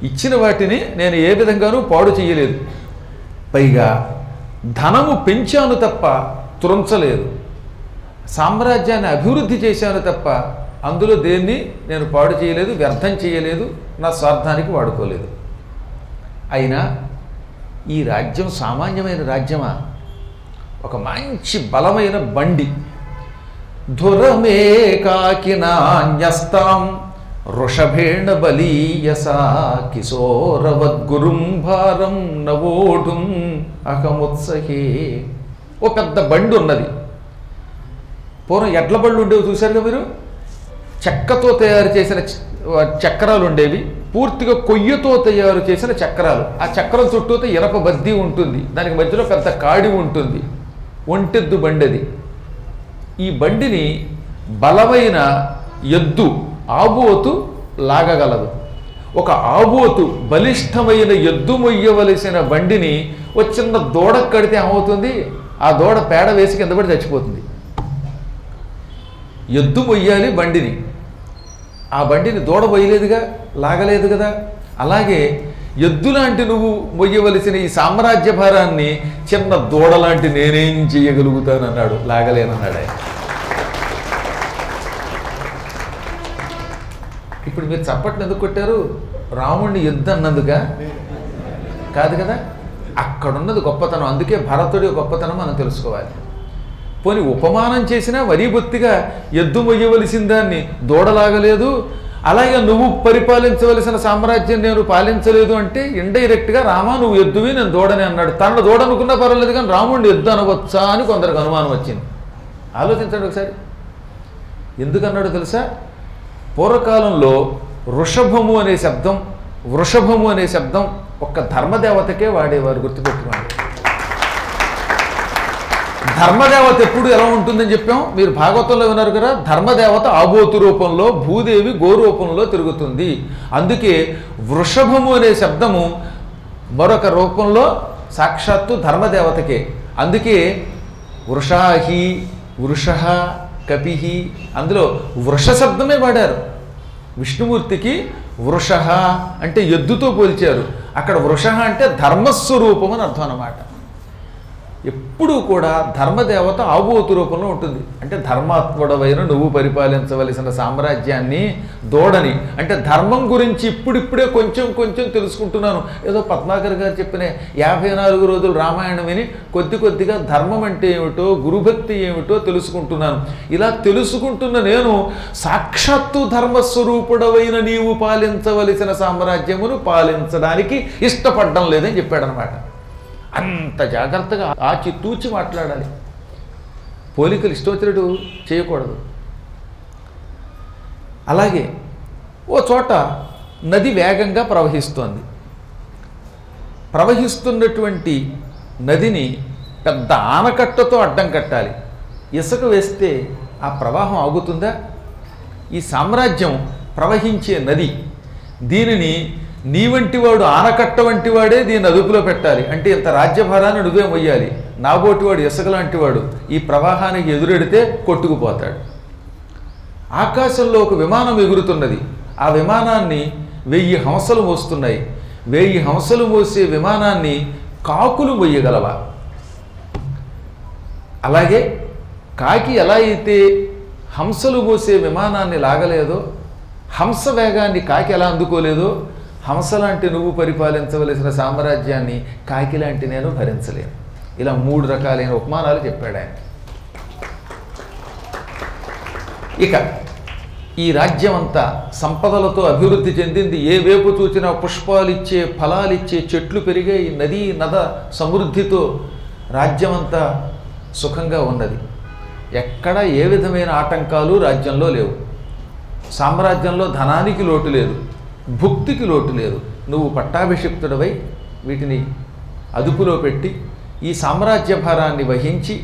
S1: ఇచ్చిన వాటిని నేను ఏ విధంగానూ పాడు చేయలేదు. పైగా ధనము పెంచాను తప్ప త్రుంచలేదు. సామ్రాజ్యాన్ని అభివృద్ధి చేశాను తప్ప అందులో దేన్ని నేను పాడు చేయలేదు, వ్యర్థం చేయలేదు, నా స్వార్థానికి వాడుకోలేదు. అయినా ఈ రాజ్యం సామాన్యమైన రాజ్యమా? ఒక మంచి బలమైన బండి. ధురమే కాకినాన్యస్తాం వృషభేణ బలీయసా కిశోరవద్గురుం భారం నవోఢుం అహముత్సహే. ఓ పెద్ద బండి ఉన్నది. పూర్వం ఎడ్ల బళ్ళు ఉండేవి చూశారుగా మీరు. చెక్కతో తయారు చేసిన చక్రాలు ఉండేవి, పూర్తిగా కొయ్యతో తయారు చేసిన చక్రాలు. ఆ చక్రం చుట్టూతో ఇనప బద్దీ ఉంటుంది, దానికి మధ్యలో పెద్ద కాడి ఉంటుంది. ఒంటెద్దు బండి అది. ఈ బండిని బలమైన ఎద్దు ఆబోతు లాగగలదు. ఒక ఆబోతు బలిష్టమైన ఎద్దు మొయ్యవలసిన బండిని ఓ చిన్న దూడ కడితే ఏమవుతుంది? ఆ దూడ పేడ వేసి కింద పడి చచ్చిపోతుంది. ఎద్దు మొయ్యాలి బండిని, ఆ బండిని దూడ మొయ్యలేదుగా, లాగలేదు కదా. అలాగే ఎద్దులాంటి నువ్వు మొయ్యవలసిన ఈ సామ్రాజ్య భారాన్ని చిన్న దూడలాంటి నేనేం చేయగలుగుతానన్నాడు, లాగలేనన్నాడు ఆయన. ఇప్పుడు మీరు చప్పట్లు ఎందుకు కొట్టారు? రాముడిని ఎద్దు అన్నందుక కాదు కదా. అక్కడున్నది గొప్పతనం. అందుకే భరతుడి గొప్పతనం మనం తెలుసుకోవాలి. పోనీ ఉపమానం చేసినా మరీ బొత్తిగా ఎద్దు మొయ్యవలసిన దాన్ని దూడలాగలేదు, అలాగే నువ్వు పరిపాలించవలసిన సామ్రాజ్యం నేను పాలించలేదు అంటే ఇండైరెక్ట్గా రామా నువ్వు ఎద్దువి నేను దూడని అన్నాడు. తనను దూడనుకున్నా పర్వాలేదు కానీ రాముడిని ఎద్దు అనవచ్చా అని కొందరికి అనుమానం వచ్చింది. ఆలోచించండి ఒకసారి. ఎందుకన్నాడో తెలుసా? పూర్వకాలంలో వృషభము అనే శబ్దం ఒక్క ధర్మదేవతకే వాడేవారు, గుర్తుపెట్టుకోండి. ధర్మదేవత ఎప్పుడు ఎలా ఉంటుందని చెప్పాం, మీరు భాగవతంలో విన్నారు కదా. ధర్మదేవత ఆబోతు రూపంలో, భూదేవి గోరూపంలో తిరుగుతుంది. అందుకే వృషభము అనే శబ్దము మరొక రూపంలో సాక్షాత్తు ధర్మదేవతకే. అందుకే వృషాహి, వృష, కపిహి, అందులో వృష శబ్దమే వాడారు. విష్ణుమూర్తికి వృష అంటే ఎద్దుతో పోల్చారు. అక్కడ వృష అంటే ధర్మస్వరూపం అని అర్థం అన్నమాట. ఎప్పుడూ కూడా ధర్మదేవత ఆబోతు రూపంలో ఉంటుంది. అంటే ధర్మాత్ముడవైన నువ్వు పరిపాలించవలసిన సామ్రాజ్యాన్ని దూడని, అంటే ధర్మం గురించి ఇప్పుడిప్పుడే కొంచెం కొంచెం తెలుసుకుంటున్నాను. ఏదో పద్మాకర్ గారు చెప్పిన 54 రోజులు రామాయణం విని కొద్దిగా ధర్మం అంటే ఏమిటో, గురుభక్తి ఏమిటో తెలుసుకుంటున్నాను. ఇలా తెలుసుకుంటున్న నేను సాక్షాత్తు ధర్మస్వరూపుడవైన నీవు పాలించవలసిన సామ్రాజ్యమును పాలించడానికి ఇష్టపడడం లేదని చెప్పాడనమాట. అంత జాగ్రత్తగా ఆచితూచి మాట్లాడాలి. పోలికలు ఇష్టం వచ్చినట్టు చేయకూడదు. అలాగే ఓ చోట నది వేగంగా ప్రవహిస్తోంది. ప్రవహిస్తున్నటువంటి నదిని పెద్ద ఆనకట్టతో అడ్డం కట్టాలి. ఇసుక వేస్తే ఆ ప్రవాహం ఆగుతుందా? ఈ సామ్రాజ్యం ప్రవహించే నది, దీనిని నీ వంటి వాడు ఆనకట్ట వంటి వాడే దీన్ని అదుపులో పెట్టాలి. అంటే ఇంత రాజ్యభారాన్ని నువ్వే మొయ్యాలి. నాబోటి వాడు ఇసుక లాంటి వాడు ఈ ప్రవాహానికి ఎదురెడితే కొట్టుకుపోతాడు. ఆకాశంలో ఒక విమానం ఎగురుతున్నది. ఆ విమానాన్ని 1000 హంసలు మోస్తున్నాయి. 1000 హంసలు మోసే విమానాన్ని కాకులు మొయ్యగలవా? అలాగే కాకి ఎలా అయితే హంసలు మోసే విమానాన్ని లాగలేదో, హంస వేగాన్ని కాకి ఎలా అందుకోలేదో, హంసలాంటి నువ్వు పరిపాలించవలసిన సామ్రాజ్యాన్ని కాకి లాంటి నేను భరించలేను. ఇలా 3 రకాలైన ఉపమానాలు చెప్పాడు ఆయన. ఇక ఈ రాజ్యం అంతా సంపదలతో అభివృద్ధి చెందింది. ఏ వైపు చూచినా పుష్పాలిచ్చే, ఫలాలిచ్చే చెట్లు పెరిగే, ఈ నదీ నద సమృద్ధితో రాజ్యమంతా సుఖంగా ఉన్నది. ఎక్కడ ఏ విధమైన ఆటంకాలు రాజ్యంలో లేవు. సామ్రాజ్యంలో ధనానికి లోటు లేదు, భుక్తికి లోటు లేదు. నువ్వు పట్టాభిషిక్తుడవై వీటిని అదుపులో పెట్టి ఈ సామ్రాజ్య భారాన్ని వహించి,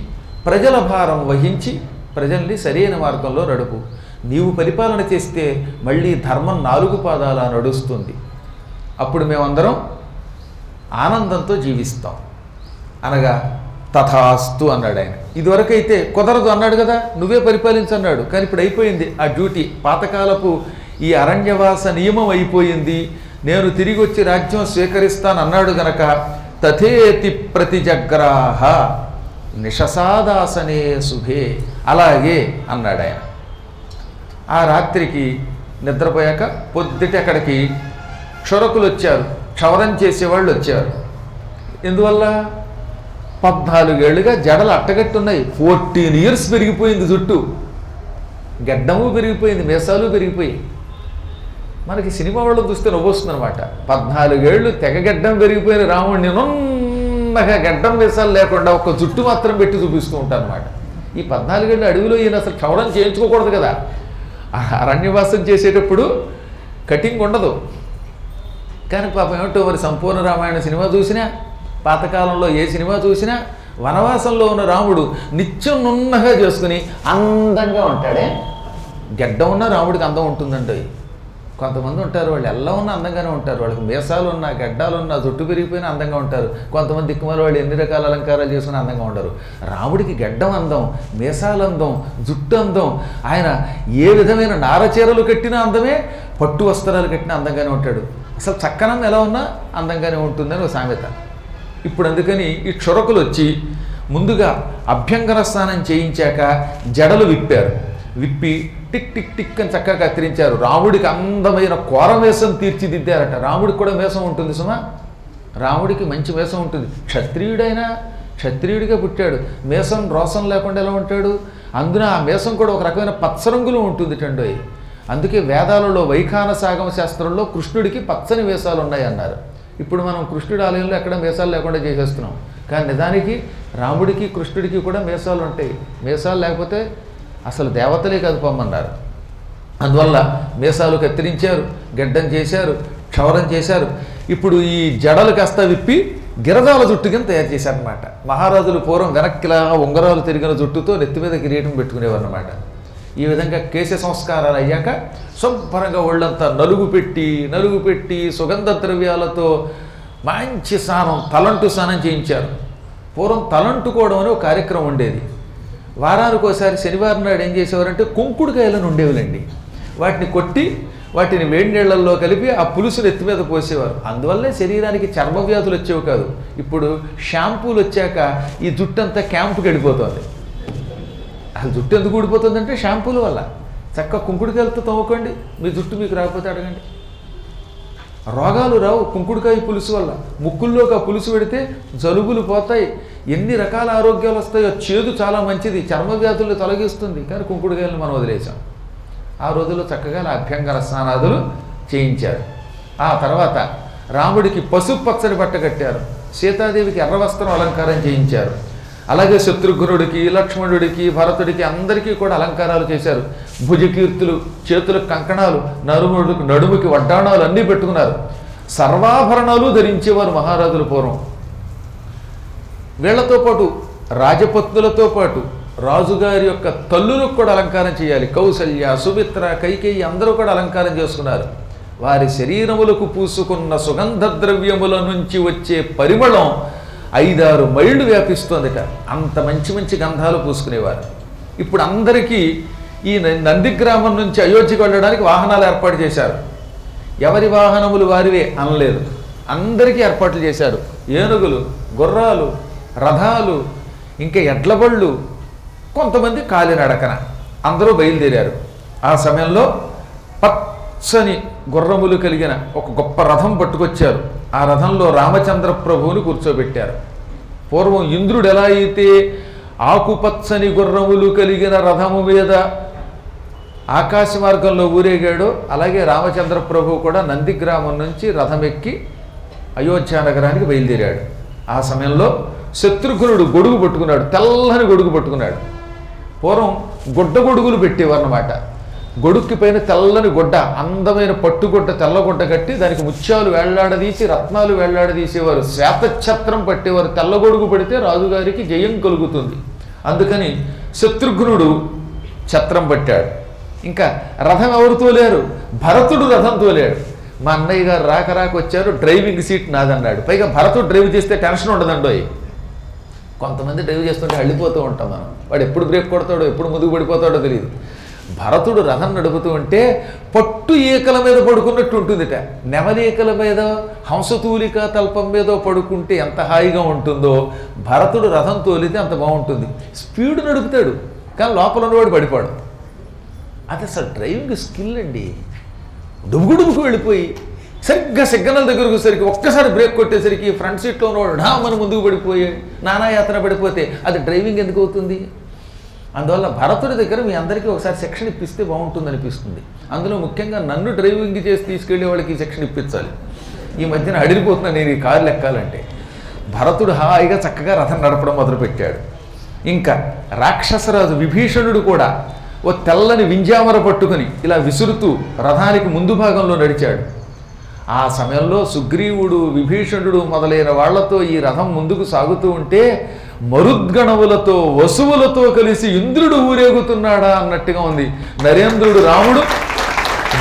S1: ప్రజల భారం వహించి ప్రజల్ని సరైన మార్గంలో నడుపు. నీవు పరిపాలన చేస్తే మళ్ళీ ధర్మం 4 పాదాల నడుస్తుంది. అప్పుడు మేమందరం ఆనందంతో జీవిస్తాం అనగా తథాస్తు అన్నాడు ఆయన. ఇదివరకైతే కుదరదు అన్నాడు కదా, నువ్వే పరిపాలించన్నాడు. కానీ ఇప్పుడు అయిపోయింది ఆ డ్యూటీ. పాతకాలపు ఈ అరణ్యవాస నియమం అయిపోయింది. నేను తిరిగి వచ్చి రాజ్యం స్వీకరిస్తానన్నాడు గనక తథేతి ప్రతిజగ్రాహ నిషసాదాసనే శుభే, అలాగే అన్నాడు ఆయన. ఆ రాత్రికి నిద్రపోయాక పొద్దుట అక్కడికి క్షురకులు వచ్చారు, క్షవరం చేసేవాళ్ళు వచ్చారు. ఎందువల్ల? 14 ఏళ్ళుగా జడలు అట్టగట్టున్నాయి. 14 ఇయర్స్ పెరిగిపోయింది జుట్టు, గడ్డము పెరిగిపోయింది, మీసాలు పెరిగిపోయి. మనకి సినిమా వాళ్ళని చూస్తే నవ్వొస్తుంది అనమాట. 14 ఏళ్ళు తెగ గడ్డం పెరిగిపోయిన రాముడిని నున్నగా గడ్డం మీసాలు లేకుండా ఒక జుట్టు మాత్రం పెట్టి చూపిస్తూ ఉంటారు అనమాట. ఈ 14 ఏళ్ళు అడవిలో ఈయన అసలు క్షవరం చేయించుకోకూడదు కదా. అరణ్యవాసం చేసేటప్పుడు కటింగ్ ఉండదు. కానీ పాపం ఏమిటో మరి సంపూర్ణ రామాయణ సినిమా చూసినా, పాతకాలంలో ఏ సినిమా చూసినా వనవాసంలో ఉన్న రాముడు నిత్యం నున్నగా చేసుకుని అందంగా ఉంటాడే. గడ్డం ఉన్న రాముడికి అందం ఉంటుందండి. కొంతమంది ఉంటారు, వాళ్ళు ఎలా ఉన్నా అందంగానే ఉంటారు. వాళ్ళకి మీసాలు ఉన్నా, గడ్డాలు ఉన్నా, జుట్టు పెరిగిపోయినా అందంగా ఉంటారు. కొంతమంది దిక్కుమాల వాళ్ళు ఎన్ని రకాల అలంకారాలు చేసుకుని అందంగా ఉండరు. రాముడికి గడ్డం అందం, మీసాలు అందం, జుట్టు అందం. ఆయన ఏ విధమైన నారచీరలు కట్టినా అందమే, పట్టు వస్త్రాలు కట్టినా అందంగానే ఉంటాడు. అసలు చక్కనం ఎలా ఉన్నా అందంగానే ఉంటుందని ఒక సామెత. ఇప్పుడు అందుకని ఈ క్షురకులు వచ్చి ముందుగా అభ్యంగన స్నానం చేయించాక జడలు విప్పారు. విప్పి టిక్ టిక్ టిక్ అని చక్కగా కత్తిరించారు. రాముడికి అందమైన కోరమేసం తీర్చిదిద్దారట. రాముడికి కూడా మేసం ఉంటుంది సుమా. రాముడికి మంచి మీసం ఉంటుంది. క్షత్రియుడైనా క్షత్రియుడిగా పుట్టాడు, మీసం రోసం లేకుండా ఎలా ఉంటాడు? అందున ఆ మీసం కూడా ఒక రకమైన పచ్చరంగులో ఉంటుంది టండోయ్. అందుకే వేదాలలో వైఖాన సాగమ శాస్త్రంలో కృష్ణుడికి పచ్చని వేషాలు ఉన్నాయి అన్నారు. ఇప్పుడు మనం కృష్ణుడి ఆలయంలో ఎక్కడ మీసాలు లేకుండా చేసేస్తున్నాం, కానీ నిజానికి రాముడికి కృష్ణుడికి కూడా మీసాలు ఉంటాయి. మీసాలు లేకపోతే అసలు దేవతలే కాదు పొమ్మన్నారు. అందువల్ల మీసాలు కత్తిరించారు, గడ్డం చేశారు, క్షౌరం చేశారు. ఇప్పుడు ఈ జడలు కాస్త విప్పి గిరదాల జుట్టు కింద తయారు చేశారనమాట. మహారాజులు పూర్వం వెనక్కిలా ఉంగరాలు తిరిగిన జుట్టుతో నెత్తి మీద కిరీటం పెట్టుకునేవారు అనమాట. ఈ విధంగా కేశ సంస్కారాలు అయ్యాక శుభ్రంగా ఒళ్ళంతా నలుగు పెట్టి సుగంధ ద్రవ్యాలతో మంచి స్నానం, తలంటు స్నానం చేయించారు. పూర్వం తలంటుకోవడం అని ఒక కార్యక్రమం ఉండేది. వారానికి ఒకసారి శనివారం నాడు ఏం చేసేవారంటే కుంకుడుకాయలను ఉండేవాళ్ళండి. వాటిని కొట్టి వాటిని వేడి నీళ్లలో కలిపి ఆ పులుసును ఎత్తి మీద పోసేవారు. అందువల్లే శరీరానికి చర్మ వ్యాధులు వచ్చేవి కాదు. ఇప్పుడు షాంపూలు వచ్చాక ఈ జుట్టు అంతా క్యాంపుకి వెళ్ళిపోతుంది. అసలు జుట్టు ఎందుకు ఊడిపోతుందంటే షాంపూల వల్ల. చక్కగా కుంకుడుకాయలతో తవ్వుకోండి, మీ జుట్టు మీకు రాకపోతే అడగండి. రోగాలు రావు కుంకుడుకాయ పులుసు వల్ల. ముక్కుల్లోకి ఆ పులుసు పెడితే జలుబులు పోతాయి, ఎన్ని రకాల ఆరోగ్యాలు వస్తాయో. చేదు చాలా మంచిది, చర్మ వ్యాధులు తొలగిస్తుంది. కానీ కుంకుడుకాయలను మనం వదిలేసాం. ఆ రోజుల్లో చక్కగా అభ్యంగన స్నానాదులు చేయించారు. ఆ తర్వాత రాముడికి పసుపు పచ్చని బట్ట కట్టారు, సీతాదేవికి ఎర్ర వస్త్రం అలంకారం చేయించారు. అలాగే శత్రుఘ్నుడికి, లక్ష్మణుడికి, భరతుడికి అందరికీ కూడా అలంకారాలు చేశారు. భుజకీర్తులు, చేతులకు కంకణాలు, నడుముకి వడ్డాణాలు అన్నీ పెట్టుకున్నారు. సర్వాభరణాలు ధరించేవారు మహారాజుల పూర్వం. వీళ్లతో పాటు రాజపత్నులతో పాటు రాజుగారి యొక్క తల్లులకు కూడా అలంకారం చేయాలి. కౌసల్య, సుమిత్ర, కైకేయి అందరూ కూడా అలంకారం చేసుకున్నారు. వారి శరీరములకు పూసుకున్న సుగంధ ద్రవ్యముల నుంచి వచ్చే పరిమళం 5-6 మైళ్ళు వ్యాపిస్తోందిట. అంత మంచి మంచి గంధాలు పూసుకునేవారు. ఇప్పుడు అందరికీ ఈ నందిగ్రామం నుంచి అయోధ్యకు వెళ్ళడానికి వాహనాలు ఏర్పాటు చేశారు. ఎవరి వాహనములు వారివే అనలేదు, అందరికీ ఏర్పాట్లు చేశారు. ఏనుగులు, గుర్రాలు, రథాలు, ఇంకా ఎడ్లబళ్ళు, కొంతమంది కాలినడకన అందరూ బయలుదేరారు. ఆ సమయంలో పచ్చని గుర్రములు కలిగిన ఒక గొప్ప రథం పట్టుకొచ్చారు. ఆ రథంలో రామచంద్ర ప్రభువుని కూర్చోబెట్టారు. పూర్వం ఇంద్రుడు ఎలా అయితే ఆకుపచ్చని గుర్రములు కలిగిన రథము మీద ఆకాశ మార్గంలో ఊరేగాడో, అలాగే రామచంద్ర ప్రభువు కూడా నందిగ్రామం నుంచి రథం ఎక్కి అయోధ్య నగరానికి బయలుదేరాడు. ఆ సమయంలో శత్రుఘ్నుడు గొడుగు పట్టుకున్నాడు, తెల్లని గొడుగు పట్టుకున్నాడు. పూర్వం గుడ్డ గొడుగులు పెట్టేవారన్నమాట. గొడుక్కి పైన తెల్లని గుడ్డ, అందమైన పట్టుగుడ్డ, తెల్లగుడ్డ కట్టి దానికి ముత్యాలు వేళ్లాడదీసి, రత్నాలు వేళ్లాడదీసేవారు. శ్వేతఛత్రం పట్టేవారు. తెల్లగొడుగు పడితే రాజుగారికి జయం కలుగుతుంది. అందుకని శత్రుఘ్నుడు ఛత్రం పట్టాడు. ఇంకా రథం ఎవరు తోలేరు? భరతుడు రథం తోలాడు. మా అన్నయ్య గారు రాక వచ్చారు, డ్రైవింగ్ సీట్ నాదన్నాడు. పైగా భరతుడు డ్రైవ్ చేస్తే టెన్షన్ ఉండదండోయ్. కొంతమంది డ్రైవ్ చేస్తుంటే అళ్ళిపోతూ ఉంటాం మనం. వాడు ఎప్పుడు బ్రేక్ కొడతాడో, ఎప్పుడు ముందుకు పడిపోతాడో తెలియదు. భరతుడు రథం నడుపుతూ ఉంటే పట్టు ఈకల మీద పడుకున్నట్టు ఉంటుందిట. నెమలీకల మీద, హంసతూలిక తల్పం మీద పడుకుంటే ఎంత హాయిగా ఉంటుందో, భరతుడు రథం తోలితే అంత బాగుంటుంది. స్పీడ్ నడుపుతాడు, కానీ లోపల ఉన్నవాడు పడిపోడు. అది అసలు డ్రైవింగ్ స్కిల్ అండి. డుబుకు వెళ్ళిపోయి సరిగ్గా సిగ్నల్ దగ్గరకు వచ్చేసరికి ఒక్కసారి బ్రేక్ కొట్టేసరికి ఫ్రంట్ సీట్లో ఉన్నవాడు ఢామని ముందుకు పడిపోయి నానాయాత్ర పడిపోతే అది డ్రైవింగ్ ఎందుకు అవుతుంది? అందువల్ల భరతుడి దగ్గర మీ అందరికీ ఒకసారి శిక్షణ ఇప్పిస్తే బాగుంటుంది అనిపిస్తుంది. అందులో ముఖ్యంగా నన్ను డ్రైవింగ్ చేసి తీసుకెళ్లే వాళ్ళకి ఈ శిక్షణ ఇప్పించాలి. ఈ మధ్యన అడిగిపోతున్నా నేను ఈ కారు ఎక్కాలంటే. భరతుడు హాయిగా చక్కగా రథం నడపడం మొదలుపెట్టాడు. ఇంకా రాక్షసరాజు విభీషణుడు కూడా ఓ తెల్లని వింజామర పట్టుకుని ఇలా విసురుతూ రథానికి ముందు భాగంలో నడిచాడు. ఆ సమయంలో సుగ్రీవుడు, విభీషణుడు మొదలైన వాళ్లతో ఈ రథం ముందుకు సాగుతూ ఉంటే మరుద్గణములతో, వసువులతో కలిసి ఇంద్రుడు ఊరేగుతున్నాడా అన్నట్టుగా ఉంది. నరేంద్రుడు, రాముడు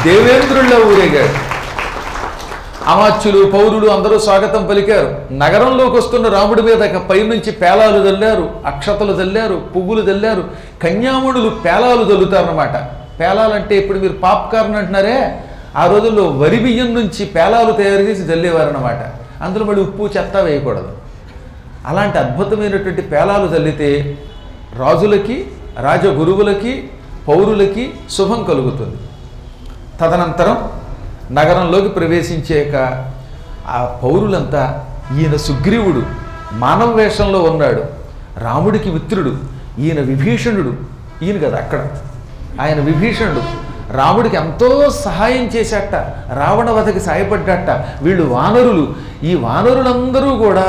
S1: దేవేంద్రుల్లో ఊరేగాడు. అమాత్యులు, పౌరులు అందరూ స్వాగతం పలికారు. నగరంలోకి వస్తున్న రాముడి మీద పైనుంచి పేలాలు చల్లారు, అక్షతలు చల్లారు, పువ్వులు చల్లారు. కన్యాముడులు పేలాలు చల్లుతారన్నమాట. పేలాలంటే ఇప్పుడు మీరు పాప్కార్న్ అంటున్నారే, ఆ రోజుల్లో వరి బియ్యం నుంచి పేలాలు తయారు చేసి చల్లేవారన్నమాట. అందులో మళ్ళీ ఉప్పు, చెత్త వేయకూడదు. అలాంటి అద్భుతమైనటువంటి పేలాలు చల్లితే రాజులకి, రాజగురువులకి, పౌరులకి శుభం కలుగుతుంది. తదనంతరం నగరంలోకి ప్రవేశించాక ఆ పౌరులంతా ఈయన సుగ్రీవుడు మానవ వేషంలో ఉన్నాడు, రాముడికి మిత్రుడు. ఈయన విభీషణుడు, ఈయన కదా అక్కడ ఆయన విభీషణుడు రాముడికి ఎంతో సహాయం చేశాట, రావణ వధకి సాయపడ్డాట. వీళ్ళు వానరులు, ఈ వానరులందరూ కూడా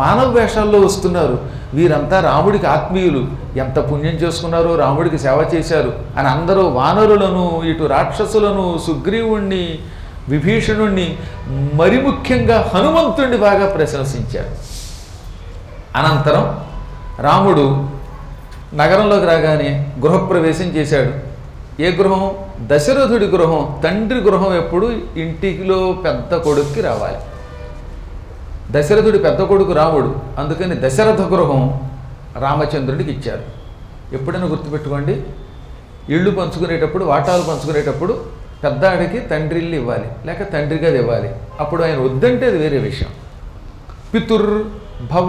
S1: మానవ వేషాల్లో వస్తున్నారు. వీరంతా రాముడికి ఆత్మీయులు, ఎంత పుణ్యం చేసుకున్నారో, రాముడికి సేవ చేశారు అని అందరూ వానరులను, ఇటు రాక్షసులను, సుగ్రీవుణ్ణి, విభీషణుణ్ణి, మరి ముఖ్యంగా హనుమంతుణ్ణి బాగా ప్రశంసించారు. అనంతరం రాముడు నగరంలోకి రాగానే గృహప్రవేశం చేశాడు. ఏ గృహం? దశరథుడి గృహం. తండ్రి గృహం ఎప్పుడు ఇంటిలో పెద్ద కొడుక్కి రావాలి. దశరథుడి పెద్ద కొడుకు రాముడు, అందుకని దశరథ గృహం రామచంద్రుడికి ఇచ్చారు. ఎప్పుడైనా గుర్తుపెట్టుకోండి, ఇళ్ళు పంచుకునేటప్పుడు, వాటాలు పంచుకునేటప్పుడు పెద్దాడికి తండ్రి ఇల్లు ఇవ్వాలి, లేక తండ్రిగా ఇవ్వాలి. అప్పుడు ఆయన వద్దంటే అది వేరే విషయం. పితుర్భవనమాసాద్య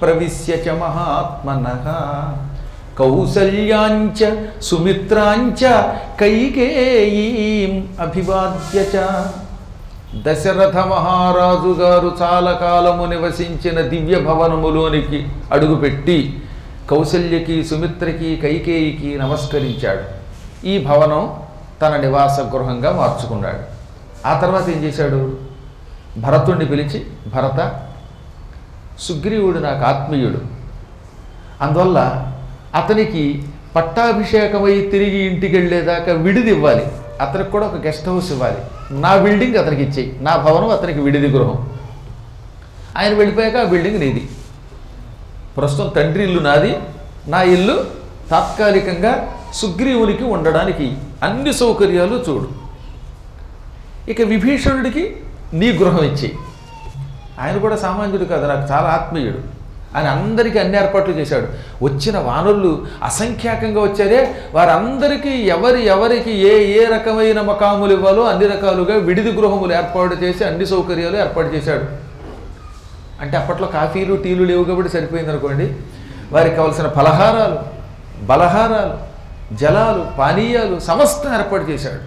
S1: ప్రవిశ్య చ మహాత్మనః కౌసల్యాంచ సుమిత్రాంచ కైకేయీం అభివాద్య చ. దశరథ మహారాజు గారు చాలా కాలము నివసించిన దివ్య భవనములోనికి అడుగుపెట్టి కౌసల్యకి, సుమిత్రకి, కైకేయికి నమస్కరించాడు. ఈ భవనం తన నివాస గృహంగా మార్చుకున్నాడు. ఆ తర్వాత ఏం చేశాడు? భరతుణ్ణి పిలిచి, భరత, సుగ్రీవుడు నాకు ఆత్మీయుడు, అందువల్ల అతనికి పట్టాభిషేకమై తిరిగి ఇంటికి వెళ్ళేదాకా విడిది ఇవ్వాలి, అతనికి కూడా ఒక గెస్ట్ హౌస్ ఇవ్వాలి, నా బిల్డింగ్ అతనికి ఇచ్చేయి, నా భవనం అతనికి విడిది గృహం. ఆయన వెళ్ళిపోయాక ఆ బిల్డింగ్ నీది. ప్రస్తుతం తండ్రి ఇల్లు నాది, నా ఇల్లు తాత్కాలికంగా సుగ్రీవునికి ఉండడానికి అన్ని సౌకర్యాలు చూడు. ఇక విభీషణుడికి నీ గృహం ఇచ్చేయి. ఆయన కూడా సామాన్యుడు కాదు, నాకు చాలా ఆత్మీయుడు అని అందరికీ అన్ని ఏర్పాట్లు చేశాడు. వచ్చిన వానరులు అసంఖ్యాకంగా వచ్చారే, వారందరికీ ఎవరికి ఏ ఏ రకమైన మకాములు ఇవ్వాలో అన్ని రకాలుగా విడిది గృహములు ఏర్పాటు చేసి అన్ని సౌకర్యాలు ఏర్పాటు చేశాడు. అంటే అప్పట్లో కాఫీలు, టీలు లేవు కాబట్టి సరిపోయింది అనుకోండి. వారికి కావలసిన ఫలహారాలు, బలహారాలు, జలాలు, పానీయాలు సమస్తం ఏర్పాటు చేశాడు.